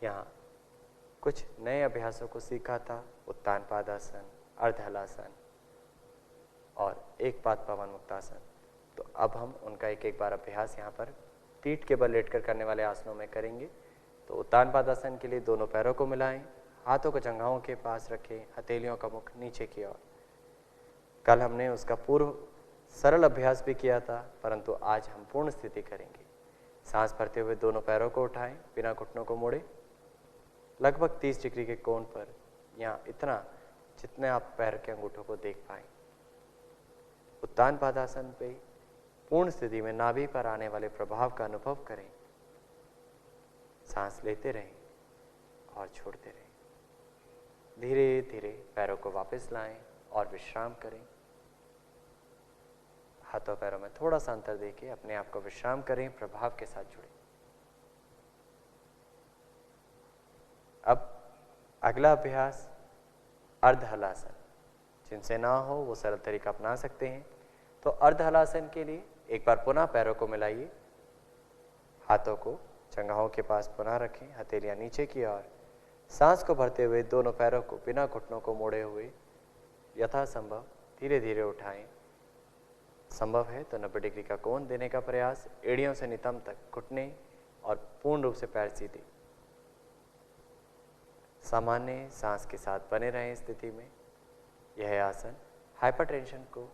यहाँ कुछ नए अभ्यासों को सीखा था। उत्तान पादासन, अर्ध हलासन और एक पाद पवन मुक्तासन। तो अब हम उनका एक एक बार अभ्यास यहाँ पर पीठ के बल लेटकर करने वाले आसनों में करेंगे। तो उत्तान पादासन के लिए दोनों पैरों को मिलाएं, हाथों को जंघाओं के पास रखें, हथेलियों का मुख नीचे की ओर। कल हमने उसका पूर्व सरल अभ्यास भी किया था, परंतु आज हम पूर्ण स्थिति करेंगे। सांस भरते हुए दोनों पैरों को उठाएं, बिना घुटनों को मोड़े, लगभग 30 डिग्री के कोण पर, या इतना जितने आप पैर के अंगूठों को देख पाएं। उत्तान पादासन पे पूर्ण स्थिति में नाभि पर आने वाले प्रभाव का अनुभव करें। सांस लेते रहें और छोड़ते रहें। धीरे धीरे पैरों को वापस लाएं और विश्राम करें। हाथों पैरों में थोड़ा सा अंतर देके अपने आप को विश्राम करें, प्रभाव के साथ जुड़ें। अब अगला अभ्यास अर्ध हलासन। जिनसे ना हो वो सरल तरीका अपना सकते हैं। तो अर्ध हलासन के लिए एक बार पुनः पैरों को मिलाइए, हाथों को जंघाओं के पास पुनः रखें, हथेलियां नीचे की ओर। सांस को भरते हुए दोनों पैरों को बिना घुटनों को मोड़े हुए यथासंभव धीरे धीरे उठाएं। संभव है तो 90 डिग्री का कोण देने का प्रयास। एड़ियों से नितंब तक घुटने और पूर्ण रूप से पैर सीधे। सामान्य सांस के साथ बने रहें स्थिति में। यह आसन हाइपरटेंशन को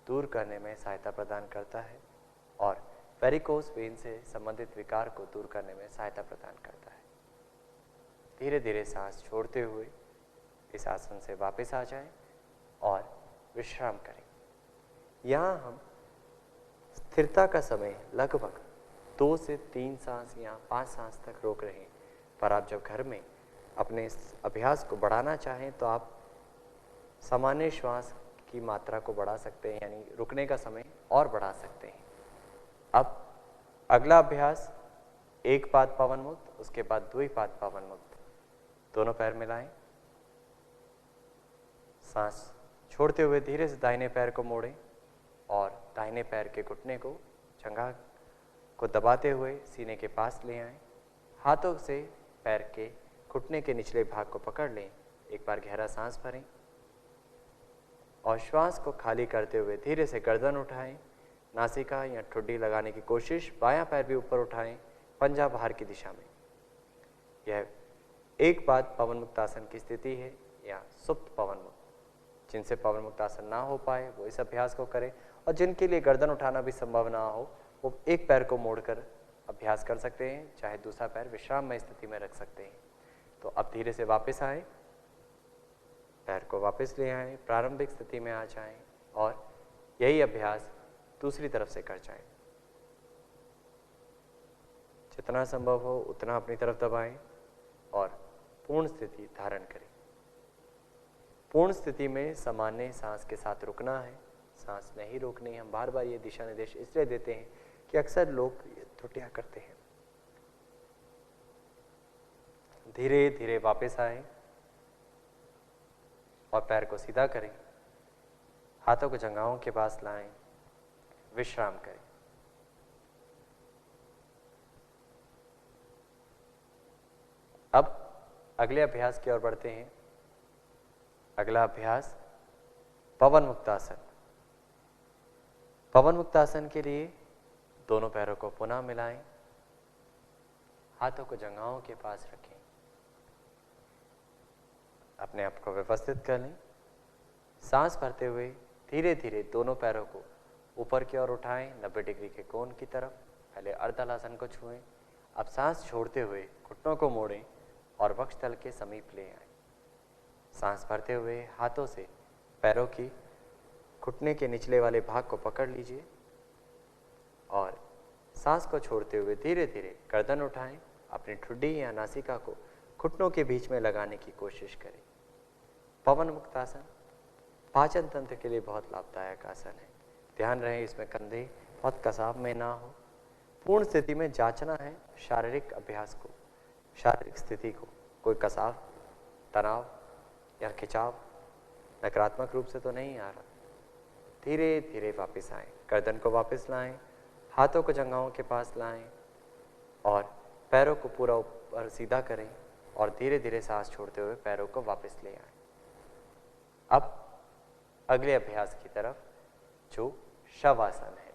दूर करने में सहायता प्रदान करता है और वेरिकोस वेन से संबंधित विकार को दूर करने में सहायता प्रदान करता है। धीरे धीरे सांस छोड़ते हुए इस आसन से वापस आ जाएं और विश्राम करें। यहाँ हम स्थिरता का समय लगभग 2 से 3 सांस या 5 सांस तक रोक रहे हैं, पर आप जब घर में अपने इस अभ्यास को बढ़ाना चाहें तो आप सामान्य श्वास की मात्रा को बढ़ा सकते हैं, यानी रुकने का समय और बढ़ा सकते हैं। अब अगला अभ्यास एक पाद पवन मुक्त, उसके बाद द्विपाद पवन मुक्त। दोनों पैर मिलाएं, सांस छोड़ते हुए धीरे से दाहिने पैर को मोड़ें और दाहिने पैर के घुटने को, जंघा को दबाते हुए सीने के पास ले आएं। हाथों से पैर के घुटने के निचले भाग को पकड़ लें। एक बार गहरा सांस भरें और श्वास को खाली करते हुए धीरे से गर्दन उठाएं। नासिका या ठुड्डी लगाने की कोशिश। बायां पैर भी ऊपर उठाएं, पंजा बाहर की दिशा में। यह एक बात पवन मुक्त आसन की स्थिति है या सुप्त पवन मुक्त। जिनसे पवन मुक्त आसन ना हो पाए वो इस अभ्यास को करें, और जिनके लिए गर्दन उठाना भी संभव ना हो वो एक पैर को मोड़कर अभ्यास कर सकते हैं, चाहे दूसरा पैर विश्राम में स्थिति में रख सकते हैं। तो अब धीरे से वापस आए, पैर को वापस ले आएं, प्रारंभिक स्थिति में आ जाएं और यही अभ्यास दूसरी तरफ से कर जाएं। जितना संभव हो उतना अपनी तरफ दबाएं और पूर्ण स्थिति धारण करें। पूर्ण स्थिति में सामान्य सांस के साथ रुकना है, सांस नहीं रोकनी। हम बार बार ये दिशा निर्देश इसलिए देते हैं कि अक्सर लोग त्रुटियां करते हैं। धीरे धीरे वापस आए और पैर को सीधा करें, हाथों को जंघाओं के पास लाएं, विश्राम करें। अब अगले अभ्यास की ओर बढ़ते हैं। अगला अभ्यास पवन मुक्तासन। पवन मुक्तासन के लिए दोनों पैरों को पुनः मिलाएं, हाथों को जंघाओं के पास रखें, अपने आप को व्यवस्थित कर लें। सांस भरते हुए धीरे धीरे दोनों पैरों को ऊपर की ओर उठाएं, 90 डिग्री के कोण की तरफ। पहले अर्धलासन को छुएं। अब सांस छोड़ते हुए घुटनों को मोड़ें और वक्षस्थल के समीप ले आएं। सांस भरते हुए हाथों से पैरों की घुटने के निचले वाले भाग को पकड़ लीजिए और सांस को छोड़ते हुए धीरे धीरे गर्दन उठाएं। अपनी ठुड्डी या नासिका को घुटनों के बीच में लगाने की कोशिश करें। पवन मुक्तासन पाचन तंत्र के लिए बहुत लाभदायक आसन है। ध्यान रहे इसमें कंधे बहुत कसाव में ना हो। पूर्ण स्थिति में जांचना है शारीरिक अभ्यास को, शारीरिक स्थिति को। कोई कसाव, तनाव या खिंचाव नकारात्मक रूप से तो नहीं आ रहा। धीरे धीरे वापस आएं, गर्दन को वापस लाएं, हाथों को जंघाओं के पास लाएं और पैरों को पूरा ऊपर सीधा करें और धीरे धीरे सांस छोड़ते हुए पैरों को वापस ले आएं। अब अगले अभ्यास की तरफ जो शवासन है।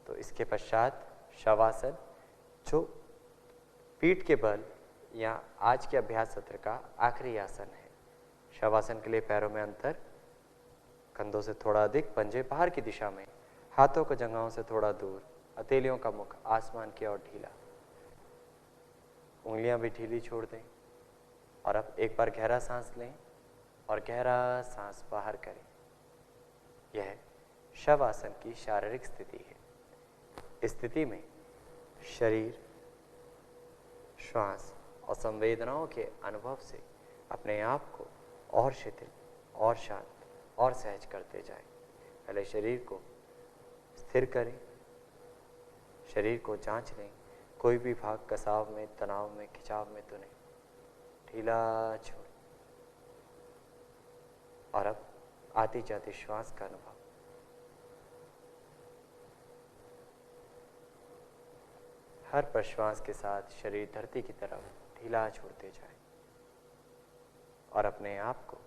तो इसके पश्चात शवासन जो पीठ के बल या आज के अभ्यास सत्र का आखिरी आसन है। शवासन के लिए पैरों में अंतर, कंधों से थोड़ा अधिक, पंजे बाहर की दिशा में, हाथों को जंघाओं से थोड़ा दूर, हथेलियों का मुख आसमान की ओर ढीला, उंगलियां भी ढीली छोड़ दें। और अब एक बार गहरा सांस लें और गहरा सांस बाहर करें। यह शवासन की शारीरिक स्थिति है। इस स्थिति में शरीर, श्वास और संवेदनाओं के अनुभव से अपने आप को और शिथिल और शांत और सहज करते जाएं। पहले शरीर को स्थिर करें, शरीर को जांच लें, कोई भी भाग कसाव में, तनाव में, खिंचाव में तो नहीं, ढीला छोड़। और अब आती जाती श्वास का अनुभव। हर प्रश्वास के साथ शरीर धरती की तरफ ढीला छोड़ते जाए और अपने आप को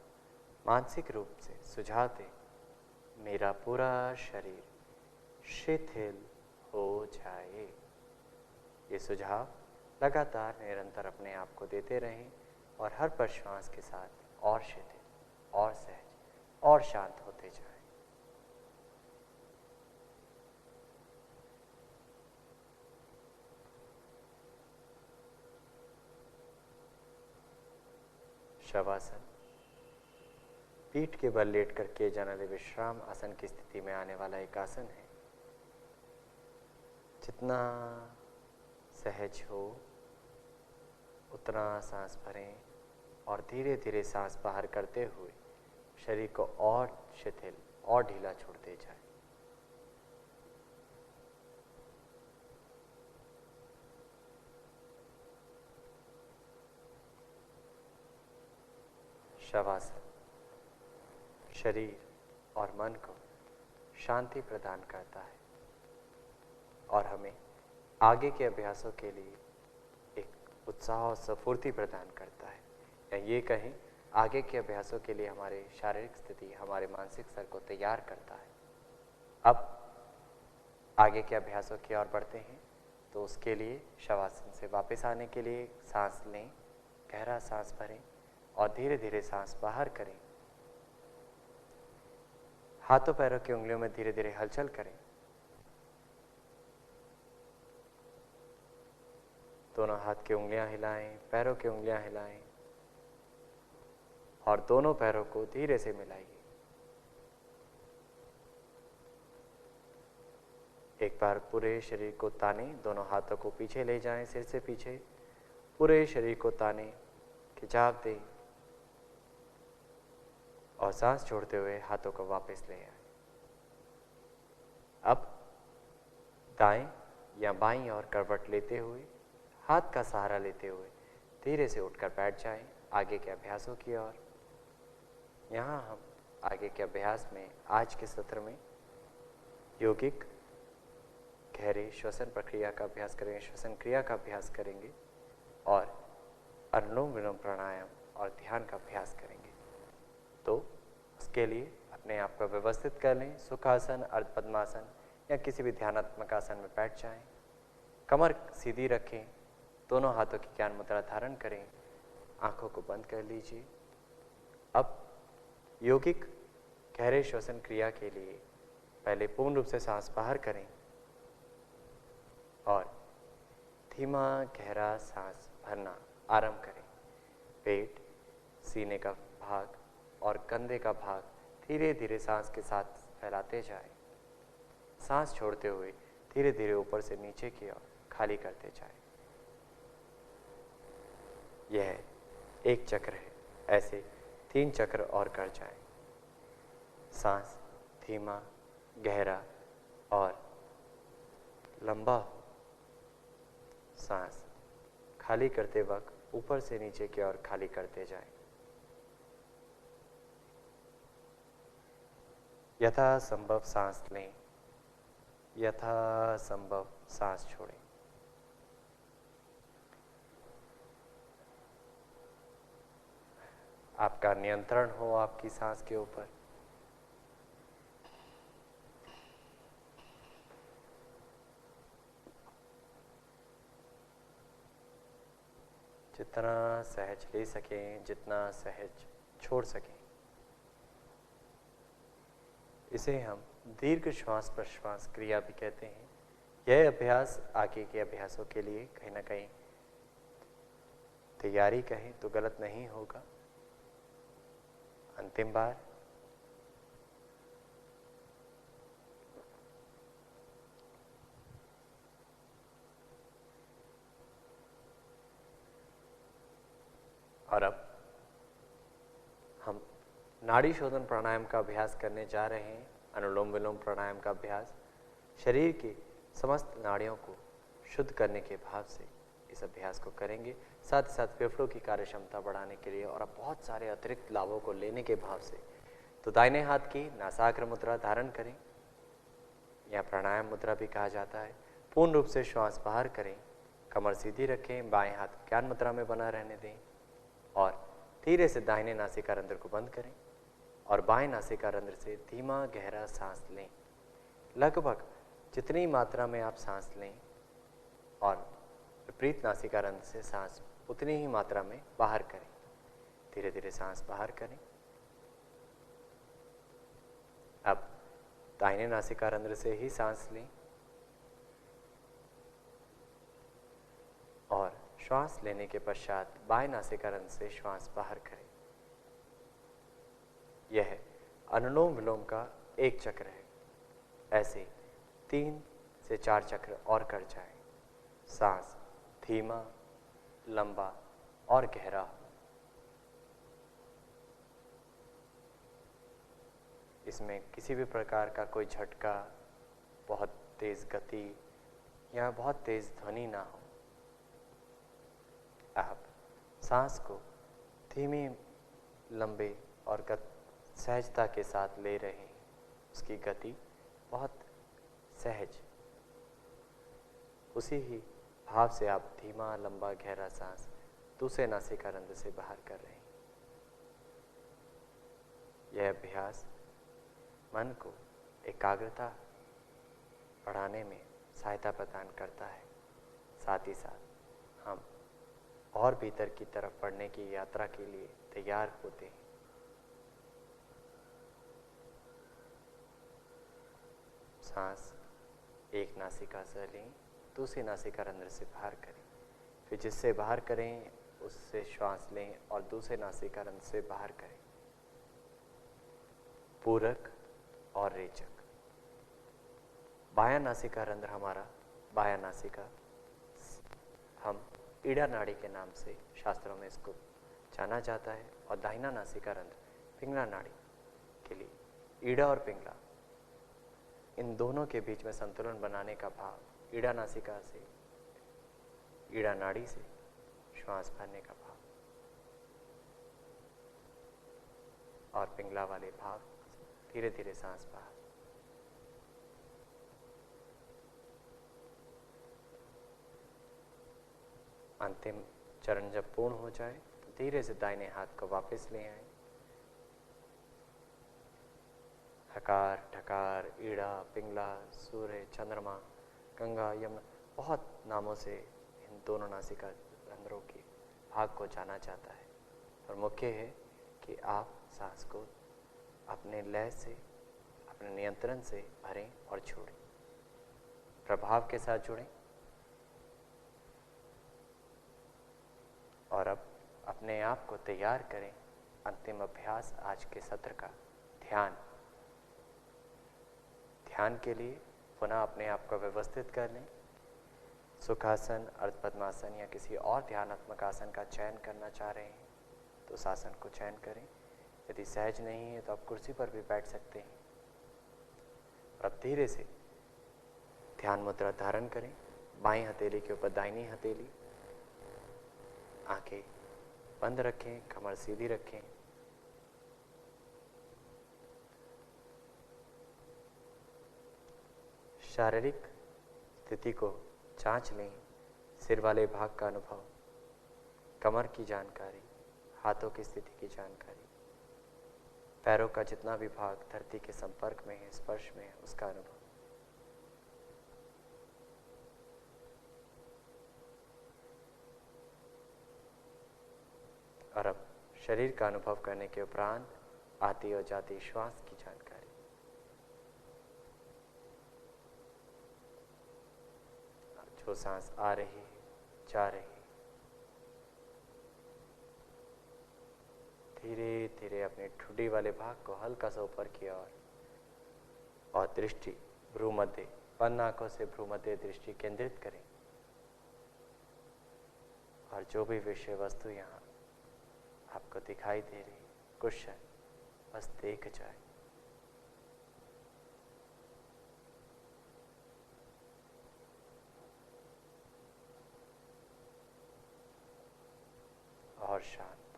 मानसिक रूप से सुझाव दें, मेरा पूरा शरीर शिथिल हो जाए। ये सुझाव लगातार निरंतर अपने आप को देते रहें और हर प्रश्वास के साथ और शिथिल और सहज और शांत होते जाएं। शवासन पीठ के बल लेट कर किए जाने वाले विश्राम आसन की स्थिति में आने वाला एक आसन है। जितना सहज हो उतना सांस भरें और धीरे धीरे सांस बाहर करते हुए शरीर को और शिथिल और ढीला छोड़ते जाए। शवासन शरीर और मन को शांति प्रदान करता है और हमें आगे के अभ्यासों के लिए एक उत्साह और स्फूर्ति प्रदान करता है, या ये कहें आगे के अभ्यासों के लिए हमारे शारीरिक स्थिति, हमारे मानसिक स्तर को तैयार करता है। अब आगे के अभ्यासों की ओर बढ़ते हैं, तो उसके लिए शवासन से वापस आने के लिए सांस लें, गहरा सांस भरें और धीरे धीरे सांस बाहर करें। हाथों पैरों की उंगलियों में धीरे धीरे हलचल करें। दोनों हाथ की उंगलियां हिलाएं, पैरों की उंगलियां हिलाएं और दोनों पैरों को धीरे से मिलाइए। एक बार पूरे शरीर को ताने, दोनों हाथों को पीछे ले जाएं, सिर से पीछे पूरे शरीर को ताने, खिंचाव दें और सांस छोड़ते हुए हाथों को वापस ले आए। अब दाएं या बाईं ओर करवट लेते हुए, हाथ का सहारा लेते हुए धीरे से उठकर बैठ जाएं आगे के अभ्यासों की ओर। यहाँ हम आगे के अभ्यास में आज के सत्र में योगिक गहरे श्वसन प्रक्रिया का अभ्यास करेंगे, श्वसन क्रिया का अभ्यास करेंगे और अनुलोम विलोम प्राणायाम और ध्यान का अभ्यास करेंगे। तो उसके लिए अपने आप को व्यवस्थित कर लें। सुखासन, अर्ध पद्मासन या किसी भी ध्यानात्मक आसन में बैठ जाएं। कमर सीधी रखें, दोनों हाथों की ज्ञान मुद्रा धारण करें, आंखों को बंद कर लीजिए। अब योगिक गहरे श्वसन क्रिया के लिए पहले पूर्ण रूप से सांस बाहर करें और धीमा गहरा सांस भरना आरंभ करें। पेट, सीने का भाग और कंधे का भाग धीरे धीरे सांस के साथ फैलाते जाएं। सांस छोड़ते हुए धीरे धीरे ऊपर से नीचे की ओर खाली करते जाएं। यह एक चक्र है, ऐसे 3 चक्र और कर जाएं। सांस धीमा, गहरा और लंबा हो। सांस खाली करते वक्त ऊपर से नीचे की ओर खाली करते जाएं। यथासंभव सांस लें, यथासंभव सांस छोड़ें। आपका नियंत्रण हो आपकी सांस के ऊपर। जितना सहज ले सकें, जितना सहज छोड़ सकें। इसे हम दीर्घ श्वास प्रश्वास क्रिया भी कहते हैं। यह अभ्यास आगे के अभ्यासों के लिए कहीं ना कहीं तैयारी कहें तो गलत नहीं होगा। अंतिम बार और अब हम नाड़ी शोधन प्राणायाम का अभ्यास करने जा रहे हैं। अनुलोम विलोम प्राणायाम का अभ्यास शरीर की समस्त नाड़ियों को शुद्ध करने के भाव से इस अभ्यास को करेंगे, साथ ही साथ फेफड़ों की कार्य क्षमता बढ़ाने के लिए और अब बहुत सारे अतिरिक्त लाभों को लेने के भाव से। तो दाहिने हाथ की नासाग्र मुद्रा धारण करें, या प्राणायाम मुद्रा भी कहा जाता है। पूर्ण रूप से श्वास बाहर करें, कमर सीधी रखें, बाएं हाथ ज्ञान मुद्रा में बना रहने दें और धीरे से दाहिने नासिका रंध्र को बंद करें और बाएं नासिका रंध्र से धीमा गहरा सांस लें। लगभग जितनी मात्रा में आप सांस लें और विपरीत नासिका रंध्र से सांस उतनी ही मात्रा में बाहर करें। धीरे धीरे सांस बाहर करें। अब दाहिने नासिका रंध्र से ही सांस लें और श्वास लेने के पश्चात बाएं नासिका रंध्र से श्वास बाहर करें। यह अनुलोम विलोम का एक चक्र है। ऐसे 3 से 4 चक्र और कर जाएं। सांस धीमा, लंबा और गहरा हो। इसमें किसी भी प्रकार का कोई झटका, बहुत तेज गति या बहुत तेज ध्वनि ना हो। आप सांस को धीमी लंबे और सहजता के साथ ले रहे हैं, उसकी गति बहुत सहज। उसी ही भाव से आप धीमा लंबा गहरा सांस दूसरे नासिका रंध्र से बाहर कर रहे हैं। यह अभ्यास मन को एकाग्रता बढ़ाने में सहायता प्रदान करता है। साथ ही साथ हम और भीतर की तरफ बढ़ने की यात्रा के लिए तैयार होते हैं। सांस एक नासिका से लें, दूसरी नासिका रंध्र से बाहर करें, फिर जिससे बाहर करें उससे श्वास लें और दूसरे नासिका रंध्र से बाहर करें। पूरक और रेचक। बायां नासिका रंध्र हमारा बायां नासिका, हम ईड़ा नाड़ी के नाम से शास्त्रों में इसको जाना जाता है, और दाहिना नासिका रंध्र पिंगला नाड़ी के लिए ईड़ा और पिंगला, इन दोनों के बीच में संतुलन बनाने का भाव, ईड़ा नासिका से ईड़ा नाड़ी से श्वास भरने का भाव और पिंगला वाले भाव धीरे धीरे सांस बाहर। अंतिम चरण जब पूर्ण हो जाए तो धीरे से दाहिने हाथ को वापस ले आए। हकार, ठकार, ईड़ा, पिंगला, सूर्य, चंद्रमा, गंगा, यमुना, बहुत नामों से इन दोनों नासिका रंध्रों के भाग को जाना जाता है। पर मुख्य है कि आप सांस को अपने लय से, अपने नियंत्रण से भरें और छोड़ें, प्रभाव के साथ जुड़ें। और अब अपने आप को तैयार करें अंतिम अभ्यास आज के सत्र का, ध्यान। ध्यान के लिए पुनः अपने आप को व्यवस्थित कर लें। सुखासन, अर्ध पद्मासन या किसी और ध्यानात्मक आसन का चयन करना चाह रहे हैं तो उस आसन को चयन करें। यदि सहज नहीं है तो आप कुर्सी पर भी बैठ सकते हैं। और अब धीरे से ध्यान मुद्रा धारण करें। बाईं हथेली के ऊपर दाहिनी हथेली, आंखें बंद रखें, कमर सीधी रखें। शारीरिक स्थिति को जांच लें, सिर वाले भाग का अनुभव, कमर की जानकारी, हाथों की स्थिति की जानकारी, पैरों का जितना भी भाग धरती के संपर्क में है, स्पर्श में है, उसका अनुभव। और अब शरीर का अनुभव करने के उपरांत आती और जाती श्वास की जानकारी। जो सांस आ रही है, जा रही है, धीरे धीरे अपने ठुड्डी वाले भाग को हल्का सा ऊपर की ओर और दृष्टि भ्रूमध्य, बंद आंखों से भ्रूमध्य दृष्टि केंद्रित करें। और जो भी विषय वस्तु यहाँ आपको दिखाई दे रही, कुछ क्षण बस देख जाए। और शांत,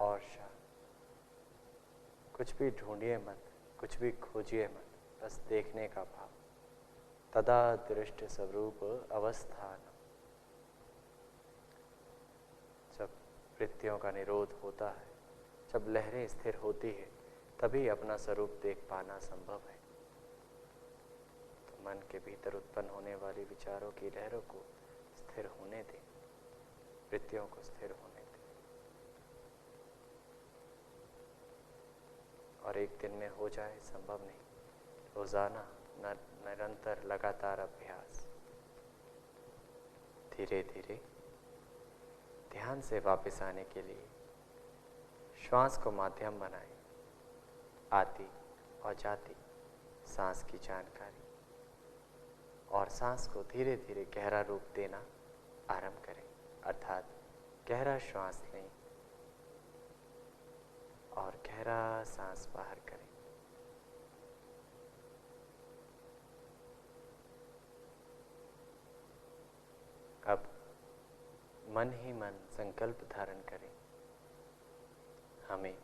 और शांत। कुछ भी ढूंढिए मत, कुछ भी खोजिए मत, बस देखने का भाव। तदा दृष्ट स्वरूप अवस्थान। जब वृत्तियों का निरोध होता है, जब लहरें स्थिर होती है, तभी अपना स्वरूप देख पाना संभव है। तो मन के भीतर उत्पन्न होने वाली विचारों की लहरों को स्थिर होने दें, वृत्तियों को स्थिर होने दें। और एक दिन में हो जाए संभव नहीं, रोजाना निरंतर लगातार अभ्यास। धीरे धीरे ध्यान से वापस आने के लिए श्वास को माध्यम बनाएं। आती और जाती सांस की जानकारी, और सांस को धीरे धीरे गहरा रूप देना आरंभ करें। अर्थात गहरा श्वास लें और गहरा सांस बाहर करें। अब मन ही मन संकल्प धारण करें, हमें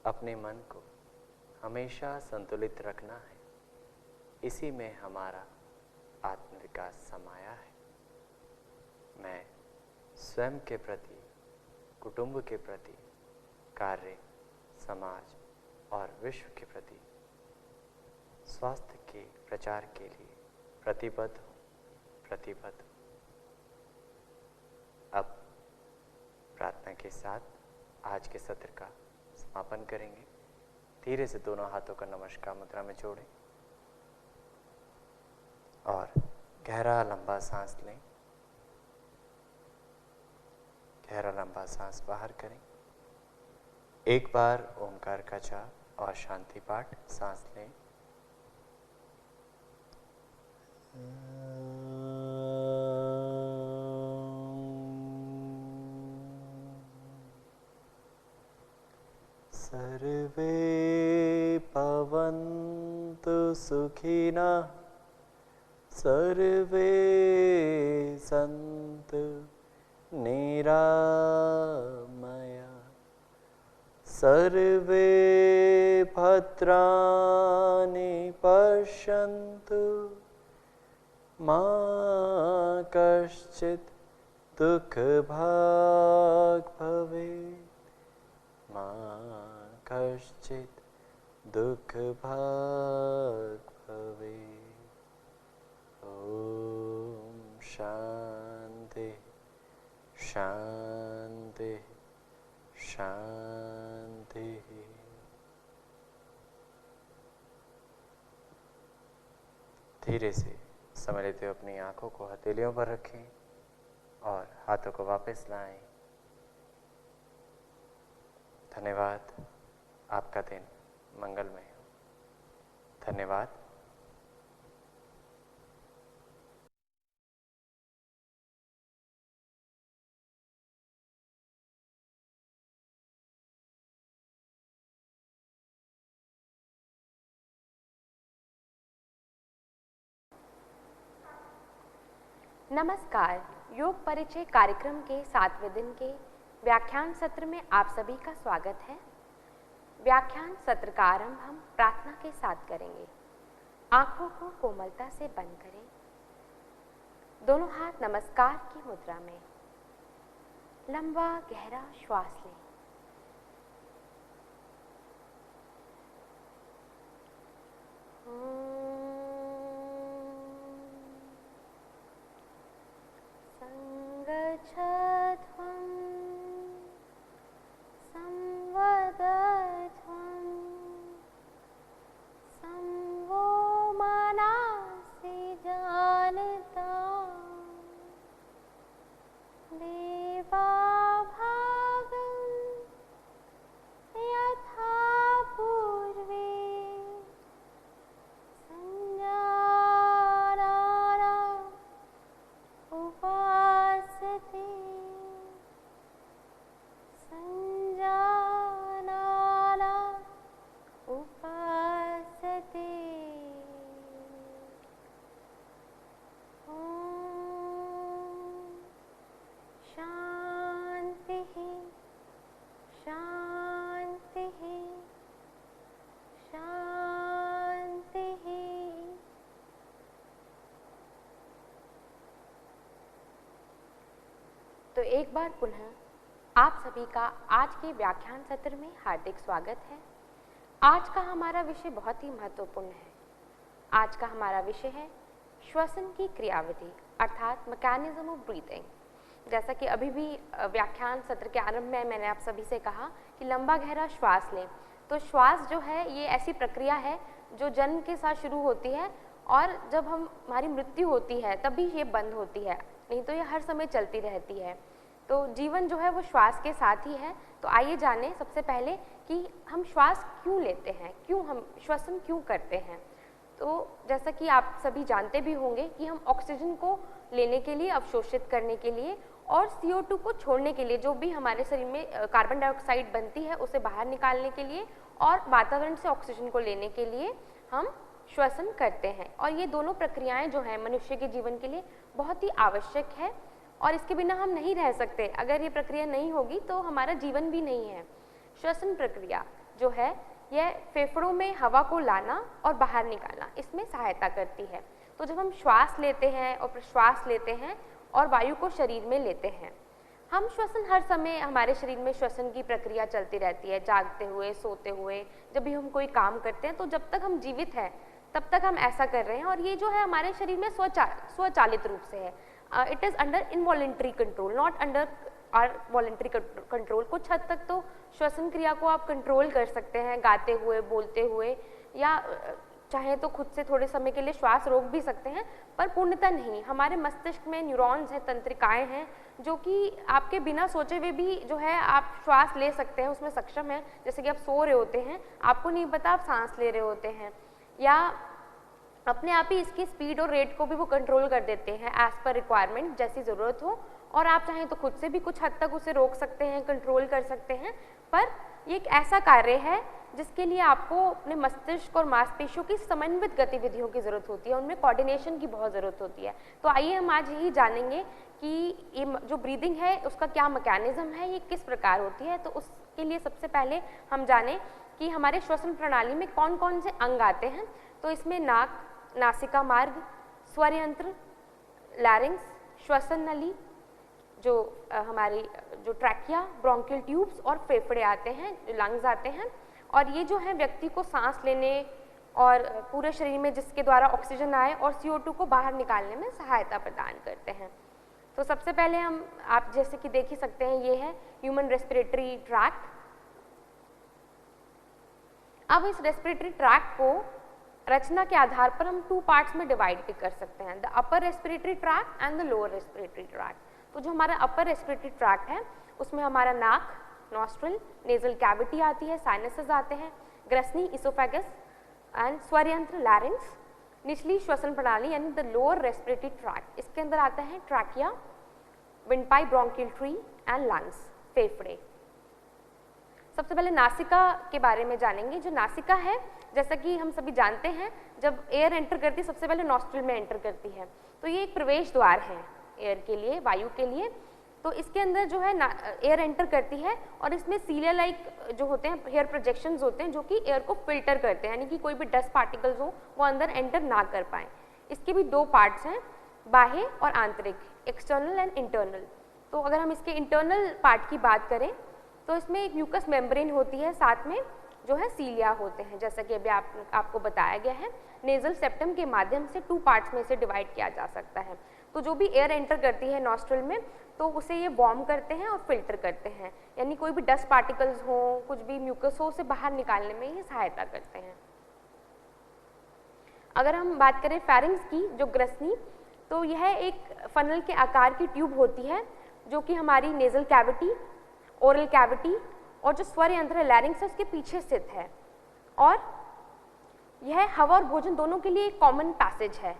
अपने मन को हमेशा संतुलित रखना है। इसी में हमारा आत्मविकास समाया है। मैं स्वयं के प्रति, कुटुंब के प्रति, कार्य, समाज और विश्व के प्रति स्वास्थ्य के प्रचार के लिए प्रतिबद्ध हूँ। अब प्रार्थना के साथ आज के सत्र का समापन करेंगे। धीरे से दोनों हाथों का नमस्कार मुद्रा में जोड़ें और गहरा लंबा सांस लें। गहरा लंबा सांस बाहर करें। एक बार ओमकार का जाप और शांति पाठ सांस लें। सर्वे भवन्तु सुखिनः, सर्वे सन्तु निरामया, सर्वे भद्राणि पश्यन्तु, मा कश्चित् दुःखभाग् भवेत्, मा कश्चित् दुःखभाग् भवेत्। ओम शांति शांति शांति। धीरे से समय लेते हुए अपनी आंखों को हथेलियों पर रखें और हाथों को वापस लाएं। धन्यवाद। आपका दिन मंगलमय हो। धन्यवाद। नमस्कार। योग परिचय कार्यक्रम के 7वें दिन के व्याख्यान सत्र में आप सभी का स्वागत है। व्याख्यान सत्र का आरंभ हम प्रार्थना के साथ करेंगे। आंखों को कोमलता से बंद करें। दोनों हाथ नमस्कार की मुद्रा में। लंबा गहरा श्वास लें। संगच्छध्वं संवदध्वं संवो मनासि जानता देवाभागं यथा पूर्वे संज्ञानानां उपासते संज्ञानानां उपासते। शांति शांति शांति। तो एक बार पुनः आप सभी का आज के व्याख्यान सत्र में हार्दिक स्वागत है। आज का हमारा विषय बहुत ही महत्वपूर्ण है। आज का हमारा विषय है श्वसन की क्रियाविधि अर्थात मैकेनिज्म ऑफ ब्रीथिंग। जैसा कि अभी भी व्याख्यान सत्र के आरंभ में मैंने आप सभी से कहा कि लंबा गहरा श्वास लें। तो श्वास जो है ये ऐसी प्रक्रिया है जो जन्म के साथ शुरू होती है और जब हमारी मृत्यु होती है तभी ये बंद होती है, नहीं तो ये हर समय चलती रहती है। तो जीवन जो है वो श्वास के साथ ही है। तो आइए जानें सबसे पहले कि हम श्वास क्यों लेते हैं, क्यों हम श्वसन क्यों करते हैं। तो जैसा कि आप सभी जानते भी होंगे कि हम ऑक्सीजन को लेने के लिए, अवशोषित करने के लिए और CO2 को छोड़ने के लिए, जो भी हमारे शरीर में कार्बन डाइऑक्साइड बनती है उसे बाहर निकालने के लिए और वातावरण से ऑक्सीजन को लेने के लिए हम श्वसन करते हैं। और ये दोनों प्रक्रियाएं जो हैं मनुष्य के जीवन के लिए बहुत ही आवश्यक है और इसके बिना हम नहीं रह सकते। अगर ये प्रक्रिया नहीं होगी तो हमारा जीवन भी नहीं है। श्वसन प्रक्रिया जो है यह फेफड़ों में हवा को लाना और बाहर निकालना इसमें सहायता करती है। तो जब हम श्वास लेते हैं और प्रश्वास लेते हैं और वायु को शरीर में लेते हैं, हम श्वसन हर समय हमारे शरीर में श्वसन की प्रक्रिया चलती रहती है, जागते हुए, सोते हुए, जब भी हम कोई काम करते हैं तो जब तक हम जीवित हैं तब तक हम ऐसा कर रहे हैं और ये जो है हमारे शरीर में स्वचालित रूप से है। It is under involuntary control, not under our voluntary control. कुछ हद तक तो श्वसन क्रिया को आप कंट्रोल कर सकते हैं गाते हुए, बोलते हुए, या चाहे तो खुद से थोड़े समय के लिए श्वास रोक भी सकते हैं, पर पूर्णतः नहीं। हमारे मस्तिष्क में न्यूरॉन्स हैं, तंत्रिकाएं हैं जो कि आपके बिना सोचे हुए भी जो है आप श्वास ले सकते हैं, उसमें सक्षम है। जैसे कि आप सो रहे होते हैं, आपको नहीं पता आप सांस ले रहे होते हैं, या अपने आप ही इसकी स्पीड और रेट को भी वो कंट्रोल कर देते हैं एज पर रिक्वायरमेंट, जैसी ज़रूरत हो। और आप चाहें तो खुद से भी कुछ हद तक उसे रोक सकते हैं, कंट्रोल कर सकते हैं। पर ये एक ऐसा कार्य है जिसके लिए आपको अपने मस्तिष्क और मांसपेशियों की समन्वित गतिविधियों की ज़रूरत होती है, उनमें कोऑर्डिनेशन की बहुत ज़रूरत होती है। तो आइए हम आज यही जानेंगे कि ये जो ब्रीदिंग है उसका क्या मैकेनिज्म है, ये किस प्रकार होती है। तो उसके लिए सबसे पहले हम जानें कि हमारे श्वसन प्रणाली में कौन कौन से अंग आते हैं। तो इसमें नाक, नासिका मार्ग, स्वर यंत्र, लैरिंग्स, श्वसन नली, जो हमारी जो ट्रैकिया, ब्रोंकियल ट्यूब्स और फेफड़े आते हैं, जो लंग्स आते हैं। और ये जो है व्यक्ति को सांस लेने और पूरे शरीर में जिसके द्वारा ऑक्सीजन आए और CO2 को बाहर निकालने में सहायता प्रदान करते हैं। तो सबसे पहले आप जैसे कि देख ही सकते हैं, ये है ह्यूमन रेस्पिरेटरी ट्रैक्ट। अब इस रेस्पिरेटरी ट्रैक्ट को रचना के आधार पर हम 2 पार्ट्स में डिवाइड भी कर सकते हैं, the upper respiratory tract and the lower respiratory tract. तो जो हमारा अपर रेस्पिरेटरी ट्रैक्ट है उसमें हमारा नाक, नॉस्ट्रल, नेजल कैविटी आती है, साइनसेस आते हैं, ग्रसनी, इसोफेगस एंड स्वर यंत्र, लैरिंग्स। निचली श्वसन प्रणाली यानी द लोअर रेस्पिरेटरी ट्रैक्ट, इसके अंदर आता है trachea, windpipe, bronchial tree and lungs, फेफड़े। सबसे पहले नासिका के बारे में जानेंगे। जो नासिका है, जैसा कि हम सभी जानते हैं, जब एयर एंटर करती है सबसे पहले नॉस्ट्रल में एंटर करती है, तो ये एक प्रवेश द्वार है एयर के लिए, वायु के लिए। तो इसके अंदर जो है एयर एंटर करती है और इसमें सीलिया लाइक जो होते हैं हेयर प्रोजेक्शंस होते हैं जो कि एयर को फिल्टर करते हैं, यानी कि कोई भी डस्ट पार्टिकल्स हो वो अंदर एंटर ना कर पाएँ। इसके भी 2 पार्ट्स हैं, बाह्य और आंतरिक, एक्सटर्नल एंड इंटरनल। तो अगर हम इसके इंटरनल पार्ट की बात करें तो इसमें एक म्यूकस मेम्ब्रेन होती है, साथ में जो है सीलिया होते हैं, जैसा कि अभी आपको बताया गया है। नेजल सेप्टम के माध्यम से 2 पार्ट्स में इसे डिवाइड किया जा सकता है। तो जो भी एयर एंटर करती है नॉस्ट्रल में, तो उसे ये वार्म करते हैं और फिल्टर करते हैं, यानी कोई भी डस्ट पार्टिकल्स हो, कुछ भी म्यूकस हो, उसे बाहर निकालने में ये सहायता करते हैं। अगर हम बात करें फेरिंग्स की, जो ग्रसनी, तो यह एक फनल के आकार की ट्यूब होती है जो कि हमारी नेजल कैविटी, ओरल कैविटी और जो स्वर यंत्र है लैरिंग्स है उसके पीछे स्थित है। और यह हवा और भोजन दोनों के लिए एक कॉमन पैसेज है,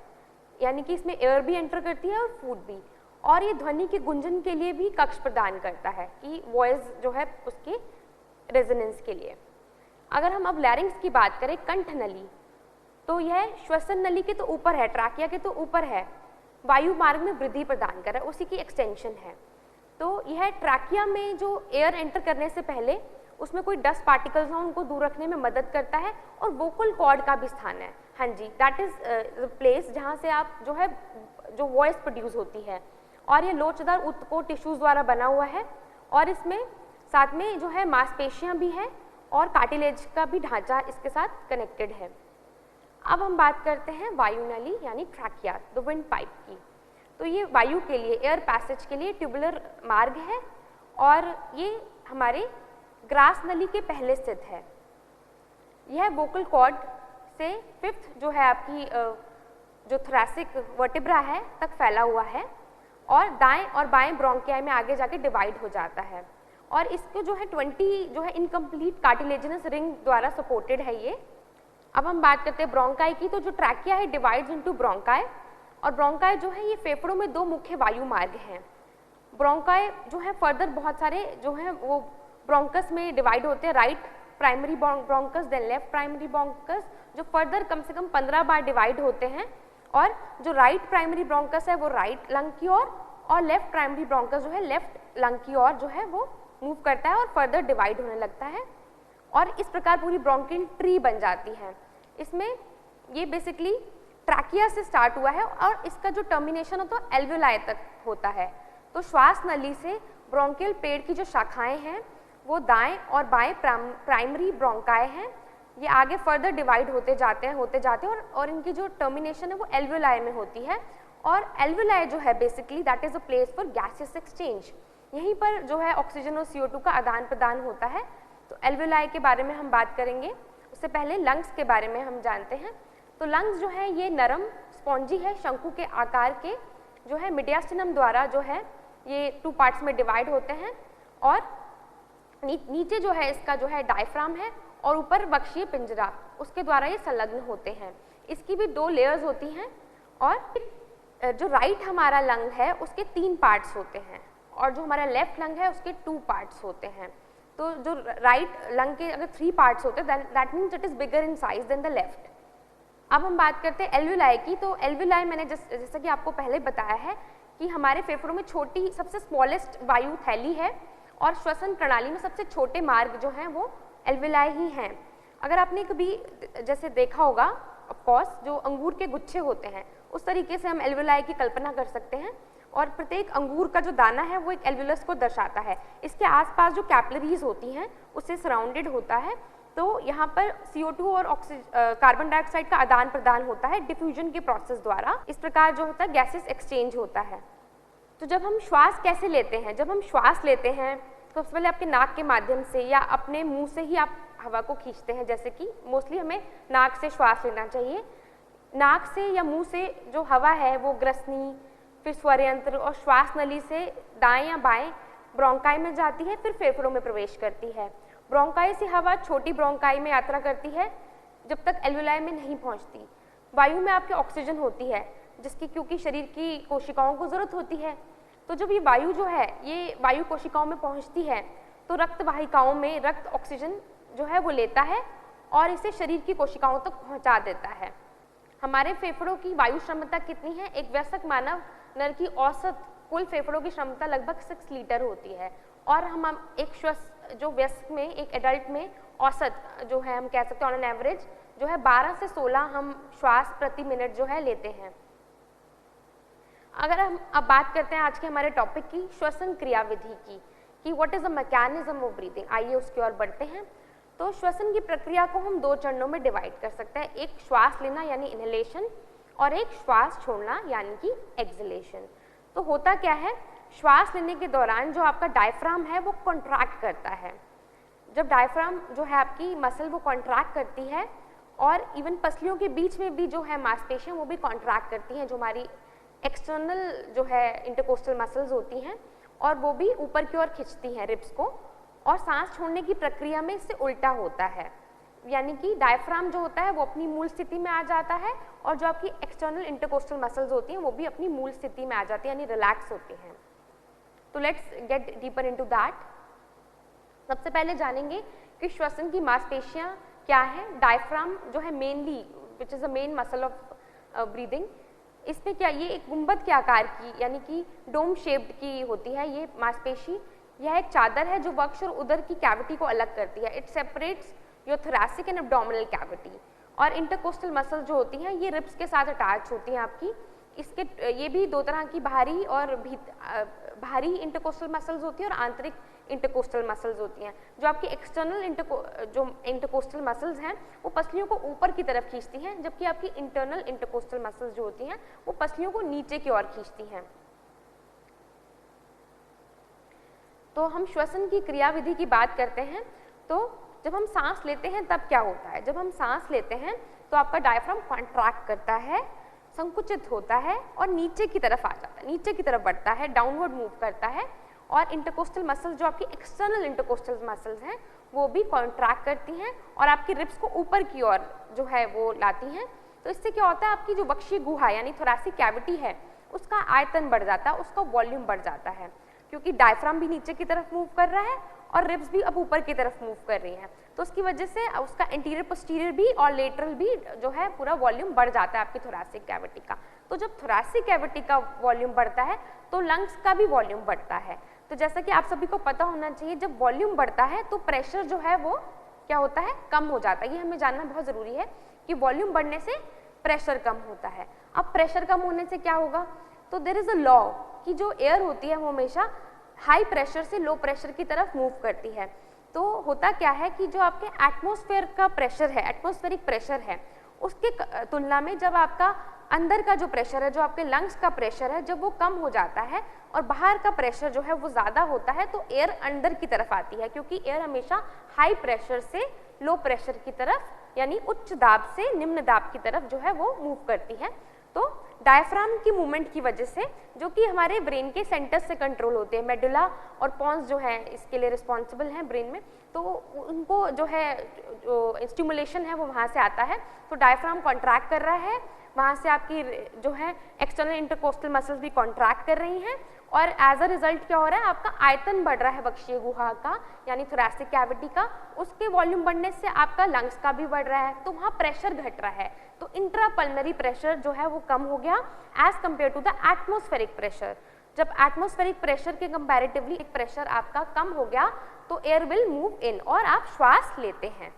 यानी कि इसमें एयर भी एंटर करती है और फूड भी। और ये ध्वनि के गुंजन के लिए भी कक्ष प्रदान करता है कि वॉइस जो है उसके रेजोनेंस के लिए। अगर हम अब लैरिंग्स की बात करें, कंठ नली, तो यह श्वसन नली के तो ऊपर है, ट्रैकिया के तो ऊपर है, वायु मार्ग में वृद्धि प्रदान कर रहा है, उसी की एक्सटेंशन है। तो यह ट्रैकिया में जो एयर एंटर करने से पहले उसमें कोई डस्ट पार्टिकल्स हों उनको दूर रखने में मदद करता है। और वोकल कॉर्ड का भी स्थान है, हाँ जी, दैट इज द प्लेस जहाँ से आप जो है जो वॉइस प्रोड्यूस होती है। और ये लोचदार उत्तकों टिश्यूज द्वारा बना हुआ है और इसमें साथ में जो है मांसपेशियाँ भी हैं और कार्टिलेज का भी ढांचा इसके साथ कनेक्टेड है। अब हम बात करते हैं वायु नली यानी ट्रैकिया, द विंड पाइप की। तो ये वायु के लिए, एयर पैसेज के लिए ट्यूबुलर मार्ग है और ये हमारे ग्रास नली के पहले स्थित है। यह वोकल कॉर्ड से 5th जो है आपकी जो थोरैसिक वर्टिब्रा है तक फैला हुआ है और दाएं और बाएं ब्रोंकियाई में आगे जाके डिवाइड हो जाता है। और इसको जो है 20 जो है इनकम्प्लीट कार्टिलेजिनस रिंग द्वारा सपोर्टेड है ये। अब हम बात करते हैं ब्रोंकाई की। तो जो ट्रैकिया है डिवाइड्स इनटू ब्रोंकाई, और ब्रोंकाई जो है ये फेफड़ों में 2 मुख्य वायु मार्ग हैं। ब्रोंकाई जो है फर्दर बहुत सारे जो हैं वो ब्रोंकस में डिवाइड होते हैं, right primary bronchus then left primary bronchus, जो फर्दर कम से कम 15 बार डिवाइड होते हैं। और जो राइट प्राइमरी ब्रोंकस है वो राइट लंग की ओर और लेफ्ट प्राइमरी ब्रोंकस जो है लेफ्ट लंग की ओर जो है वो मूव करता है और फर्दर डिवाइड होने लगता है और इस प्रकार पूरी ब्रोंकियल ट्री बन जाती है। इसमें ये बेसिकली ट्रैकिया से स्टार्ट हुआ है और इसका जो टर्मिनेशन हो तो एल्वियोलाई तक होता है। तो श्वास नली से ब्रोंकियल पेड़ की जो शाखाएं हैं वो दाएं और बाएं प्राइमरी ब्रोंकाई हैं, ये आगे फर्दर डिवाइड होते जाते हैं और इनकी जो टर्मिनेशन है वो एल्वियोलाई में होती है। और एल्वियोलाई जो है basically that is a place for gaseous exchange, यहीं पर जो है ऑक्सीजन और CO2 का आदान प्रदान होता है। तो एल्वियोलाई के बारे में हम बात करेंगे, उससे पहले लंग्स के बारे में हम जानते हैं। तो लंग्स जो है ये नरम स्पॉन्जी है, शंकु के आकार के जो है मीडियास्टिनम द्वारा जो है ये 2 पार्ट्स में डिवाइड होते हैं और नीचे जो है इसका जो है डायफ्राम है और ऊपर वक्षीय पिंजरा, उसके द्वारा ये संलग्न होते हैं। इसकी भी 2 लेयर्स होती हैं और जो राइट हमारा लंग है उसके 3 पार्ट्स होते हैं और जो हमारा लेफ्ट लंग है उसके 2 पार्ट्स होते हैं। तो जो राइट लंग के अगर 3 पार्ट्स होते हैं that means it is bigger in size than the left. अब हम बात करते हैं एल्वियोलाई की। तो एल्वियोलाई मैंने जैसा कि आपको पहले बताया है कि हमारे फेफड़ों में छोटी सबसे स्मॉलेस्ट वायु थैली है और श्वसन प्रणाली में सबसे छोटे मार्ग जो हैं वो एल्वियोलाई ही हैं। अगर आपने कभी जैसे देखा होगा ऑफ कोर्स जो अंगूर के गुच्छे होते हैं उस तरीके से हम एल्वियोलाई की कल्पना कर सकते हैं और प्रत्येक अंगूर का जो दाना है वो एक एल्वियोलस को दर्शाता है। इसके आसपास जो कैपिलरीज होती हैं उससे सराउंडेड होता है। तो यहाँ पर CO2 और कार्बन डाइऑक्साइड का आदान प्रदान होता है डिफ्यूजन के प्रोसेस द्वारा। इस प्रकार जो होता है गैसेस एक्सचेंज होता है। तो जब हम श्वास कैसे लेते हैं, जब हम श्वास लेते हैं तो सबसे पहले आपके नाक के माध्यम से या अपने मुंह से ही आप हवा को खींचते हैं, जैसे कि मोस्टली हमें नाक से श्वास लेना चाहिए। नाक से या मुंह से जो हवा है वो ग्रसनी, फिर स्वरयंत्र और श्वास नली से दाएं या बाएं ब्रोंकाई में जाती है, फिर फेफड़ों में प्रवेश करती है। ब्रोंकाई से हवा छोटी ब्रोंकाई में यात्रा करती है जब तक एल्वियोलाई में नहीं पहुंचती। वायु में आपके ऑक्सीजन होती है जिसकी क्योंकि शरीर की कोशिकाओं को जरूरत होती है। तो जब ये वायु जो है ये वायु कोशिकाओं में पहुंचती है तो रक्त वाहिकाओं में रक्त ऑक्सीजन जो है वो लेता है और इसे शरीर की कोशिकाओं तक पहुंचा देता है। हमारे फेफड़ों की वायु क्षमता कितनी है? एक वयस्क मानव नर की औसत कुल फेफड़ों की क्षमता लगभग 6 लीटर होती है और हम एक जो वयस्क में एक एडल्ट में औसत जो है हम कह सकते हैं ऑन एन एवरेज जो है 12 से 16 हम श्वास प्रति मिनट जो है लेते हैं। अगर हम अब बात करते हैं आज के हमारे टॉपिक की श्वसन क्रियाविधि की कि what is the mechanism of breathing, आइए उसकी ओर बढ़ते हैं। तो श्वसन की प्रक्रिया को हम 2 चरणों में डिवाइड कर सकते हैं, एक श्वास लेना यानी इनहेलेशन और एक श्वास छोड़ना यानी कि एक्सहेलेशन। तो होता क्या है, श्वास लेने के दौरान जो आपका डायफ्राम है वो कॉन्ट्रैक्ट करता है। जब डायफ्राम जो है आपकी मसल वो कॉन्ट्रैक्ट करती है और इवन पसलियों के बीच में भी जो है मांसपेशियां वो भी कॉन्ट्रैक्ट करती हैं, जो हमारी एक्सटर्नल जो है इंटरकोस्टल मसल्स होती हैं और वो भी ऊपर की ओर खिंचती हैं रिब्स को। और सांस छोड़ने की प्रक्रिया में इससे उल्टा होता है, यानी कि डायफ्राम जो होता है वो अपनी मूल स्थिति में आ जाता है और जो आपकी एक्सटर्नल इंटरकोस्टल मसल्स होती हैं वो भी अपनी मूल स्थिति में आ जाती हैं यानी रिलैक्स होती हैं। तो let's get deeper into that. सबसे पहले जानेंगे कि श्वसन की मांसपेशियां क्या है। डायफ्राम जो है mainly which is the main muscle of breathing, इसमें क्या ये एक गुंबद के आकार की यानी कि डोम शेप्ड की होती है ये मांसपेशी। यह एक चादर है जो वक्ष और उदर की कैविटी को अलग करती है। It separates your thoracic and abdominal cavity. और इंटरकोस्टल मसल जो होती हैं ये रिब्स के साथ अटैच होती हैं आपकी। इसके ये भी 2 तरह की बाहरी इंटरकोस्टल मसल्स होती हैं और आंतरिक इंटरकोस्टल मसल्स होती हैं। जो आपकी एक्सटर्नल इंटरकोस्टल मसल्स हैं वो पसलियों को ऊपर की तरफ खींचती हैं, जबकि आपकी इंटरनल इंटरकोस्टल मसल्स जो होती हैं वो पसलियों को नीचे की ओर खींचती हैं। तो हम श्वसन की क्रियाविधि की बात करते हैं। तो जब हम सांस लेते हैं तब क्या होता है, जब हम सांस लेते हैं तो आपका डायफ्राम कॉन्ट्रैक्ट करता है, संकुचित होता है और नीचे की तरफ आ जाता है, नीचे की तरफ बढ़ता है, डाउनवर्ड मूव करता है और इंटरकोस्टल मसल्स जो आपकी एक्सटर्नल इंटरकोस्टल मसल्स हैं वो भी कॉन्ट्रैक्ट करती हैं और आपकी रिब्स को ऊपर की ओर जो है वो लाती हैं। तो इससे क्या होता है, आपकी जो वक्षीय गुहा यानी थोरैसिक कैविटी है उसका आयतन बढ़ जाता है, उसका वॉल्यूम बढ़ जाता है, क्योंकि डायफ्राम भी नीचे की तरफ मूव कर रहा है और रिब्स भी अब ऊपर की तरफ मूव कर रही हैं। तो उसकी वजह से उसका इंटीरियर पोस्टीरियर भी और लेटरल भी जो है पूरा वॉल्यूम बढ़ जाता है आपकी थोरैसिक कैविटी का। तो जब थोरैसिक कैविटी का वॉल्यूम बढ़ता है तो लंग्स का भी वॉल्यूम बढ़ता है। तो जैसा कि आप सभी को पता होना चाहिए, जब वॉल्यूम बढ़ता है तो प्रेशर जो है वो क्या होता है, कम हो जाता है। ये हमें जानना बहुत ज़रूरी है कि वॉल्यूम बढ़ने से प्रेशर कम होता है। अब प्रेशर कम होने से क्या होगा, तो देयर इज़ अ लॉ कि जो एयर होती है वो हमेशा हाई प्रेशर से लो प्रेशर की तरफ मूव करती है। तो होता क्या है कि जो आपके एटमॉस्फेयर का प्रेशर है, एटमॉस्फेरिक प्रेशर है, उसके तुलना में जब आपका अंदर का जो प्रेशर है, जो आपके लंग्स का प्रेशर है, जब वो कम हो जाता है और बाहर का प्रेशर जो है वो ज़्यादा होता है, तो एयर अंदर की तरफ आती है, क्योंकि एयर हमेशा हाई प्रेशर से लो प्रेशर की तरफ, यानी उच्च दाब से निम्न दाब की तरफ जो है वो मूव करती है। तो डायफ्राम की मूवमेंट की वजह से, जो कि हमारे ब्रेन के सेंटर से कंट्रोल होते हैं, मेडुला और पॉन्स जो है इसके लिए रिस्पॉन्सिबल हैं ब्रेन में, तो उनको जो है जो स्टिमुलेशन है वो वहाँ से आता है। तो डायफ्राम कॉन्ट्रैक्ट कर रहा है, वहाँ से आपकी जो है एक्सटर्नल इंटरकोस्टल मसल्स भी कॉन्ट्रैक्ट कर रही हैं, और एज अ रिजल्ट क्या हो रहा है, आपका आयतन बढ़ रहा है वक्षीय गुहा का, यानी थोरैसिक कैविटी का। उसके वॉल्यूम बढ़ने से आपका लंग्स का भी बढ़ रहा है, तो वहाँ प्रेशर घट रहा है। तो इंट्रापल्मनरी प्रेशर जो है वो कम हो गया as compare to the atmospheric pressure. जब एटमॉस्फेरिक प्रेशर के कंपैरेटिवली एक प्रेशर आपका कम हो गया तो एयर विल मूव इन और आप श्वास लेते हैं।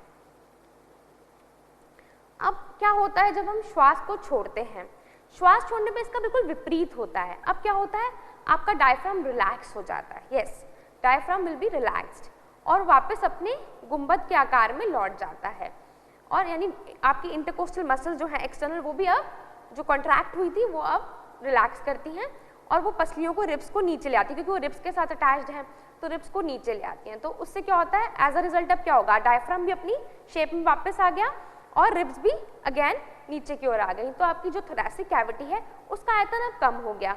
अब क्या होता है जब हम श्वास को छोड़ते हैं, श्वास छोड़ने पे इसका बिल्कुल विपरीत होता है। अब क्या होता है, आपका डायफ्राम रिलैक्स हो जाता है। Yes, diaphragm will be relaxed और वापस अपने गुंबद के आकार में लौट जाता है, और यानी आपकी इंटरकोस्टल मसल जो है एक्सटर्नल, वो भी अब जो कॉन्ट्रैक्ट हुई थी वो अब रिलैक्स करती हैं, और वो पसलियों को, रिब्स को नीचे ले आती है, क्योंकि वो रिब्स के साथ अटैच्ड हैं, तो रिब्स को नीचे ले आती हैं। तो उससे क्या होता है, एज अ रिजल्ट अब क्या होगा, डायफ्राम भी अपनी शेप में वापस आ गया और रिब्स भी अगेन नीचे की ओर आ गई। तो आपकी जो थोरैसिक कैविटी है उसका आयतन अब कम हो गया,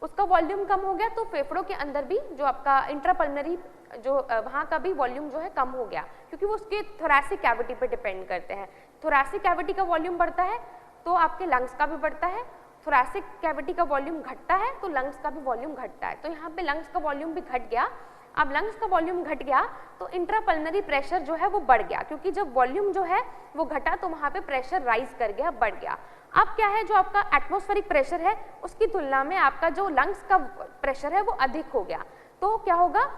उसका वॉल्यूम कम हो गया, तो फेफड़ों के अंदर भी जो आपका इंट्रापल्मनरी जो वहाँ का भी वॉल्यूम जो है कम हो गया, क्योंकि वो उसके थोरैसिक कैविटी पे डिपेंड करते हैं। थोरैसिक कैविटी का वॉल्यूम बढ़ता है तो आपके लंग्स का भी बढ़ता है, थोरैसिक कैविटी का वॉल्यूम घटता है तो लंग्स का भी वॉल्यूम घटता है। तो यहाँ पे लंग्स का वॉल्यूम भी घट गया। अब लंग्स का वॉल्यूम घट गया तो इंट्रापल्मनरी प्रेशर जो है वो बढ़ गया, क्योंकि जब वॉल्यूम जो है वो घटा तो वहाँ पे प्रेशर राइज कर गया, बढ़ गया। अब क्या है, जो आपका एटमॉस्फेरिक प्रेशर है उसकी तुलना में आपका जो लंग्स का प्रेशर है वो अधिक हो गया। तो क्या होगा,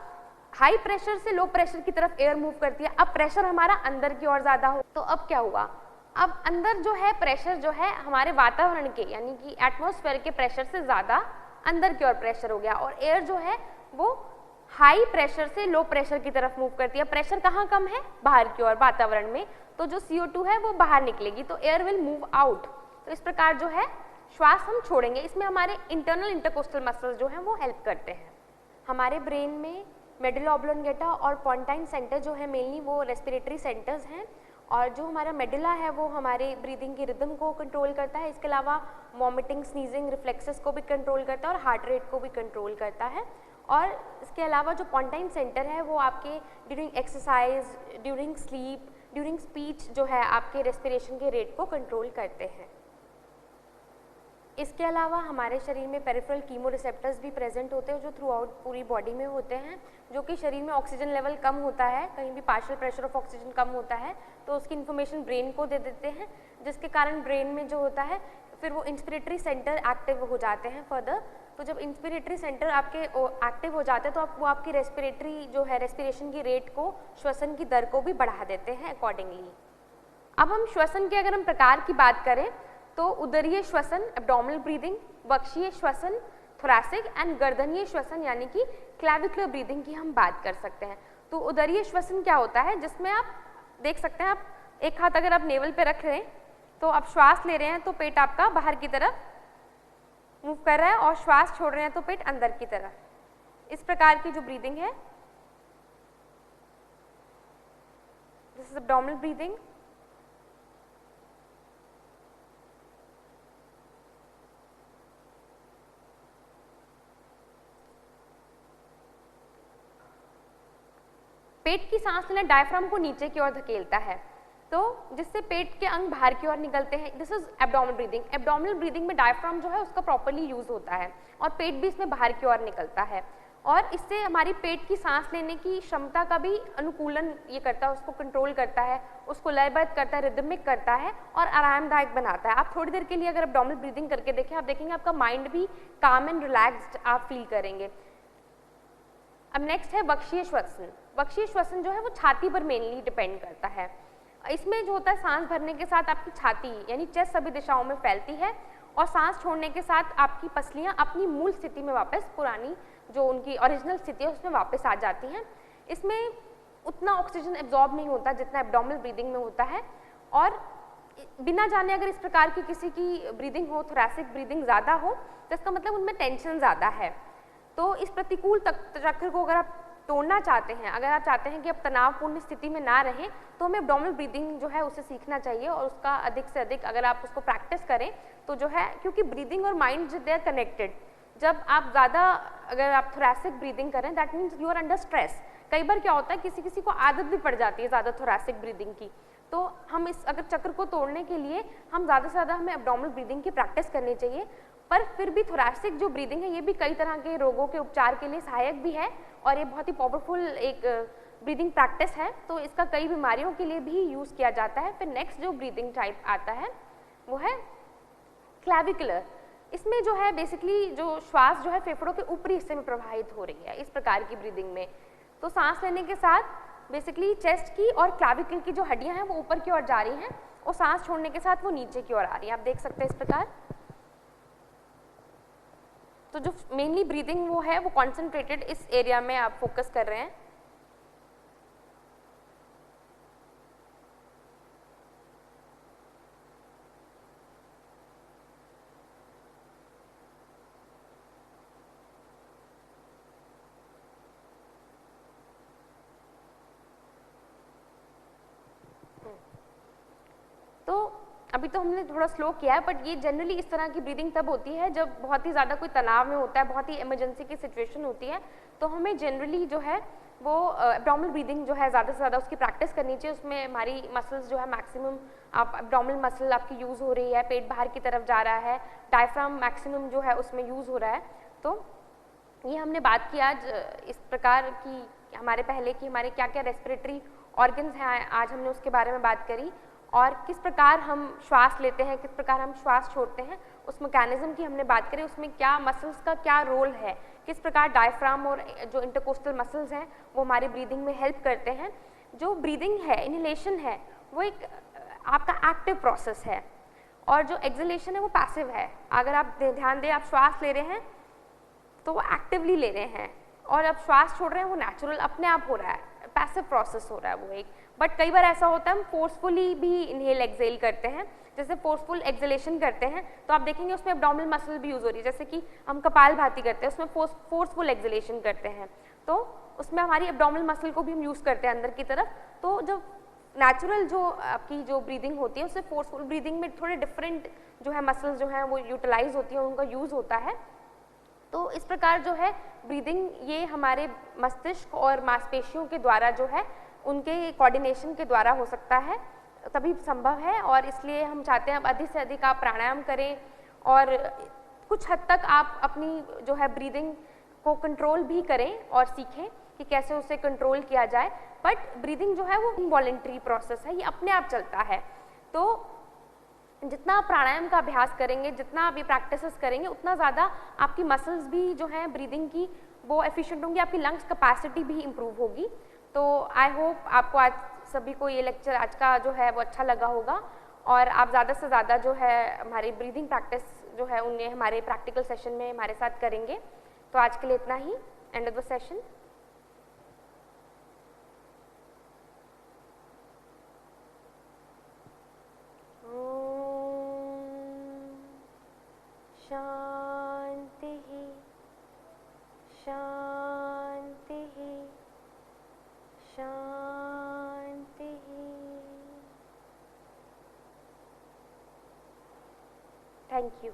हाई प्रेशर से लो प्रेशर की तरफ एयर मूव करती है। अब प्रेशर हमारा अंदर की ओर ज्यादा हो, तो अब क्या हुआ, अब अंदर जो है प्रेशर जो है हमारे वातावरण के, यानी कि एटमॉस्फेयर के प्रेशर से ज्यादा अंदर की ओर प्रेशर हो गया, और एयर जो है वो हाई प्रेशर से लो प्रेशर की तरफ मूव करती है। प्रेशर कहाँ कम है, बाहर की ओर वातावरण में, तो जो CO2 है वो बाहर निकलेगी, तो एयर विल मूव आउट। तो इस प्रकार जो है श्वास हम छोड़ेंगे। इसमें हमारे इंटरनल इंटरकोस्टल मसल्स जो हैं वो हेल्प करते हैं। हमारे ब्रेन में मेडुला ऑब्लोंगेटा और पोंटाइन सेंटर जो है मेनली वो रेस्पिरेटरी सेंटर्स हैं, और जो हमारा मेडुला है वो हमारे ब्रीदिंग की रिदम को कंट्रोल करता है। इसके अलावा वॉमिटिंग, स्नीजिंग रिफ्लेक्सेस को भी कंट्रोल करता है और हार्ट रेट को भी कंट्रोल करता है। और इसके अलावा जो पोंटाइन सेंटर है वो आपके during exercise, during sleep, during speech जो है आपके रेस्पिरेशन के रेट को कंट्रोल करते हैं। इसके अलावा हमारे शरीर में पेरिफेरल कीमो रिसेप्टर्स भी प्रेजेंट होते हैं, जो थ्रू आउट पूरी बॉडी में होते हैं, जो कि शरीर में ऑक्सीजन लेवल कम होता है, कहीं भी पार्शियल प्रेशर ऑफ ऑक्सीजन कम होता है तो उसकी इन्फॉर्मेशन ब्रेन को दे देते हैं, जिसके कारण ब्रेन में जो होता है फिर वो इंस्पिरेटरी सेंटर एक्टिव हो जाते हैं फर्दर। तो जब इंस्पिरेटरी सेंटर आपके एक्टिव हो जाते हैं तो वो आपकी रेस्पिरेटरी जो है रेस्पिरेशन की रेट को, श्वसन की दर को भी बढ़ा देते हैं अकॉर्डिंगली। अब हम श्वसन के अगर हम प्रकार की बात करें तो उदरीय श्वसन एब्डोमिनल ब्रीदिंग, वक्षीय श्वसन थोरैसिक, एंड गर्दनीय श्वसन यानी कि क्लैविकुलर ब्रीदिंग की हम बात कर सकते हैं। तो उदरीय श्वसन क्या होता है, जिसमें आप देख सकते हैं, आप एक हाथ अगर आप नेवल पे रख रहे हैं तो आप श्वास ले रहे हैं तो पेट आपका बाहर की तरफ मूव कर रहा है, और श्वास छोड़ रहे हैं तो पेट अंदर की तरफ। इस प्रकार की जो ब्रीदिंग है, दिस इज एब्डोमिनल ब्रीदिंग। पेट की सांस लेना डायफ्राम को नीचे की ओर धकेलता है, तो जिससे पेट के अंग बाहर की ओर निकलते हैं। This is abdominal breathing. Abdominal breathing में डायफ्राम जो है उसका प्रॉपर्ली यूज होता है और पेट भी इसमें बाहर की ओर निकलता है, और इससे हमारी पेट की सांस लेने की क्षमता का भी अनुकूलन ये करता है, उसको कंट्रोल करता है, उसको लयबद्ध करता है, रिदमिक करता है और आरामदायक बनाता है। आप थोड़ी देर के लिए अगर एब्डोमिनल ब्रीदिंग करके देखें, आप देखेंगे आपका माइंड भी काम एंड रिलैक्स्ड आप फील करेंगे। अब नेक्स्ट है वक्षीय श्वसन। वक्षीय श्वसन जो है वो छाती पर मेनली डिपेंड करता है। इसमें जो होता है सांस भरने के साथ आपकी छाती यानी चेस्ट सभी दिशाओं में फैलती है और सांस छोड़ने के साथ आपकी पसलियां अपनी मूल स्थिति में वापस, पुरानी जो उनकी ओरिजिनल स्थिति है उसमें वापस आ जाती हैं। इसमें उतना ऑक्सीजन एब्जॉर्ब नहीं होता जितना एब्डोमिनल ब्रीदिंग में होता है, और बिना जाने अगर इस प्रकार की किसी की ब्रीदिंग हो, थोरैसिक ब्रीदिंग ज़्यादा हो, तो इसका मतलब उनमें टेंशन ज़्यादा है। तो इस प्रतिकूल चक्र को अगर आप तोड़ना चाहते हैं, अगर आप चाहते हैं कि अब तनावपूर्ण स्थिति में ना रहें, तो हमें एब्डोमिनल ब्रीदिंग जो है उसे सीखना चाहिए और उसका अधिक से अधिक अगर आप उसको प्रैक्टिस करें तो जो है, क्योंकि ब्रीदिंग और माइंड दे आर कनेक्टेड। जब आप ज़्यादा अगर आप थोरैसिक ब्रीदिंग करें that means you are under stress. कई बार क्या होता है किसी किसी को आदत भी पड़ जाती है ज़्यादा थोरैसिक ब्रीदिंग की, तो हम इस अगर चक्र को तोड़ने के लिए हम ज़्यादा से ज़्यादा हमें एब्डोमिनल ब्रीदिंग की प्रैक्टिस करनी चाहिए। पर फिर भी थोरैसिक जो ब्रीदिंग है ये भी कई तरह के रोगों के उपचार के लिए सहायक भी है और ये बहुत ही पावरफुल एक ब्रीदिंग प्रैक्टिस है, तो इसका कई बीमारियों के लिए भी यूज़ किया जाता है। फिर नेक्स्ट जो ब्रीदिंग टाइप आता है वो है क्लैविकुलर। इसमें जो है बेसिकली जो श्वास जो है फेफड़ों के ऊपरी हिस्से में प्रवाहित हो रही है इस प्रकार की ब्रीदिंग में। तो सांस लेने के साथ बेसिकली चेस्ट की और क्लैविकल की जो हड्डियां हैं वो ऊपर की ओर जा रही हैं और सांस छोड़ने के साथ वो नीचे की ओर आ रही है। आप देख सकते हैं इस प्रकार। तो जो मेनली ब्रीदिंग वो है वो कॉन्सेंट्रेटेड इस एरिया में आप फोकस कर रहे हैं। तो अभी तो हमने थोड़ा स्लो किया है, बट ये जनरली इस तरह की ब्रीदिंग तब होती है जब बहुत ही ज़्यादा कोई तनाव में होता है, बहुत ही इमरजेंसी की सिचुएशन होती है, तो हमें जनरली जो है वो एब्डोमिनल ब्रीदिंग जो है ज़्यादा से ज़्यादा उसकी प्रैक्टिस करनी चाहिए। उसमें हमारी मसल्स जो है मैक्सिमम आप एब्डोमिनल मसल आपकी यूज़ हो रही है, पेट बाहर की तरफ जा रहा है, डायफ्राम मैक्सिमम जो है उसमें यूज़ हो रहा है। तो ये हमने बात की आज इस प्रकार की हमारे पहले कि हमारे क्या क्या रेस्पिरेटरी ऑर्गन्स हैं, आज हमने उसके बारे में बात करी और किस प्रकार हम श्वास लेते हैं, किस प्रकार हम श्वास छोड़ते हैं, उस मैकेनिज्म की हमने बात करी, उसमें क्या मसल्स का क्या रोल है, किस प्रकार डायफ्राम और जो इंटरकोस्टल मसल्स हैं वो हमारी ब्रीदिंग में हेल्प करते हैं। जो ब्रीदिंग है, इनहेलेशन है, वो एक आपका एक्टिव प्रोसेस है और जो एक्सहेलेशन है वो पैसिव है। अगर आप ध्यान दें, आप श्वास ले रहे हैं तो वो एक्टिवली ले रहे हैं और अब श्वास छोड़ रहे हैं वो नेचुरल अपने आप हो रहा है, पैसिव प्रोसेस हो रहा है वो एक। बट कई बार ऐसा होता है हम फोर्सफुली भी इनहेल एक्सहेल करते हैं, जैसे फोर्सफुल एक्सहेलेशन करते हैं तो आप देखेंगे उसमें एब्डोमिनल मसल भी यूज़ हो रही है, जैसे कि हम कपालभाति करते हैं उसमें फोर्सफुल एक्सहेलेशन करते हैं तो उसमें हमारी एब्डोमिनल मसल को भी हम यूज़ करते हैं अंदर की तरफ। तो जब नेचुरल जो आपकी जो ब्रीदिंग होती है उससे फोर्सफुल ब्रीदिंग में थोड़े डिफरेंट जो है मसल्स जो हैं वो यूटिलाइज होती है, उनका यूज़ होता है। तो इस प्रकार जो है ब्रीदिंग ये हमारे मस्तिष्क और मांसपेशियों के द्वारा जो है उनके कोऑर्डिनेशन के द्वारा हो सकता है, तभी संभव है और इसलिए हम चाहते हैं अब अधिक से अधिक आप प्राणायाम करें और कुछ हद तक आप अपनी जो है ब्रीदिंग को कंट्रोल भी करें और सीखें कि कैसे उसे कंट्रोल किया जाए। बट ब्रीदिंग जो है वो इनवॉलंटरी प्रोसेस है, ये अपने आप चलता है। तो जितना आप प्राणायाम का अभ्यास करेंगे, जितना आप ये प्रैक्टिसेस करेंगे, उतना ज़्यादा आपकी मसल्स भी जो हैं ब्रीदिंग की वो एफिशिएंट होंगी, आपकी लंग्स कैपेसिटी भी इम्प्रूव होगी। तो आई होप आपको आज सभी को ये लेक्चर आज का जो है वो अच्छा लगा होगा और आप ज़्यादा से ज़्यादा जो है हमारी ब्रीदिंग प्रैक्टिस जो है उन्हें हमारे प्रैक्टिकल सेशन में हमारे साथ करेंगे। तो आज के लिए इतना ही, एंड ऑफ द सेशन। शांति शांति शांति। Thank you.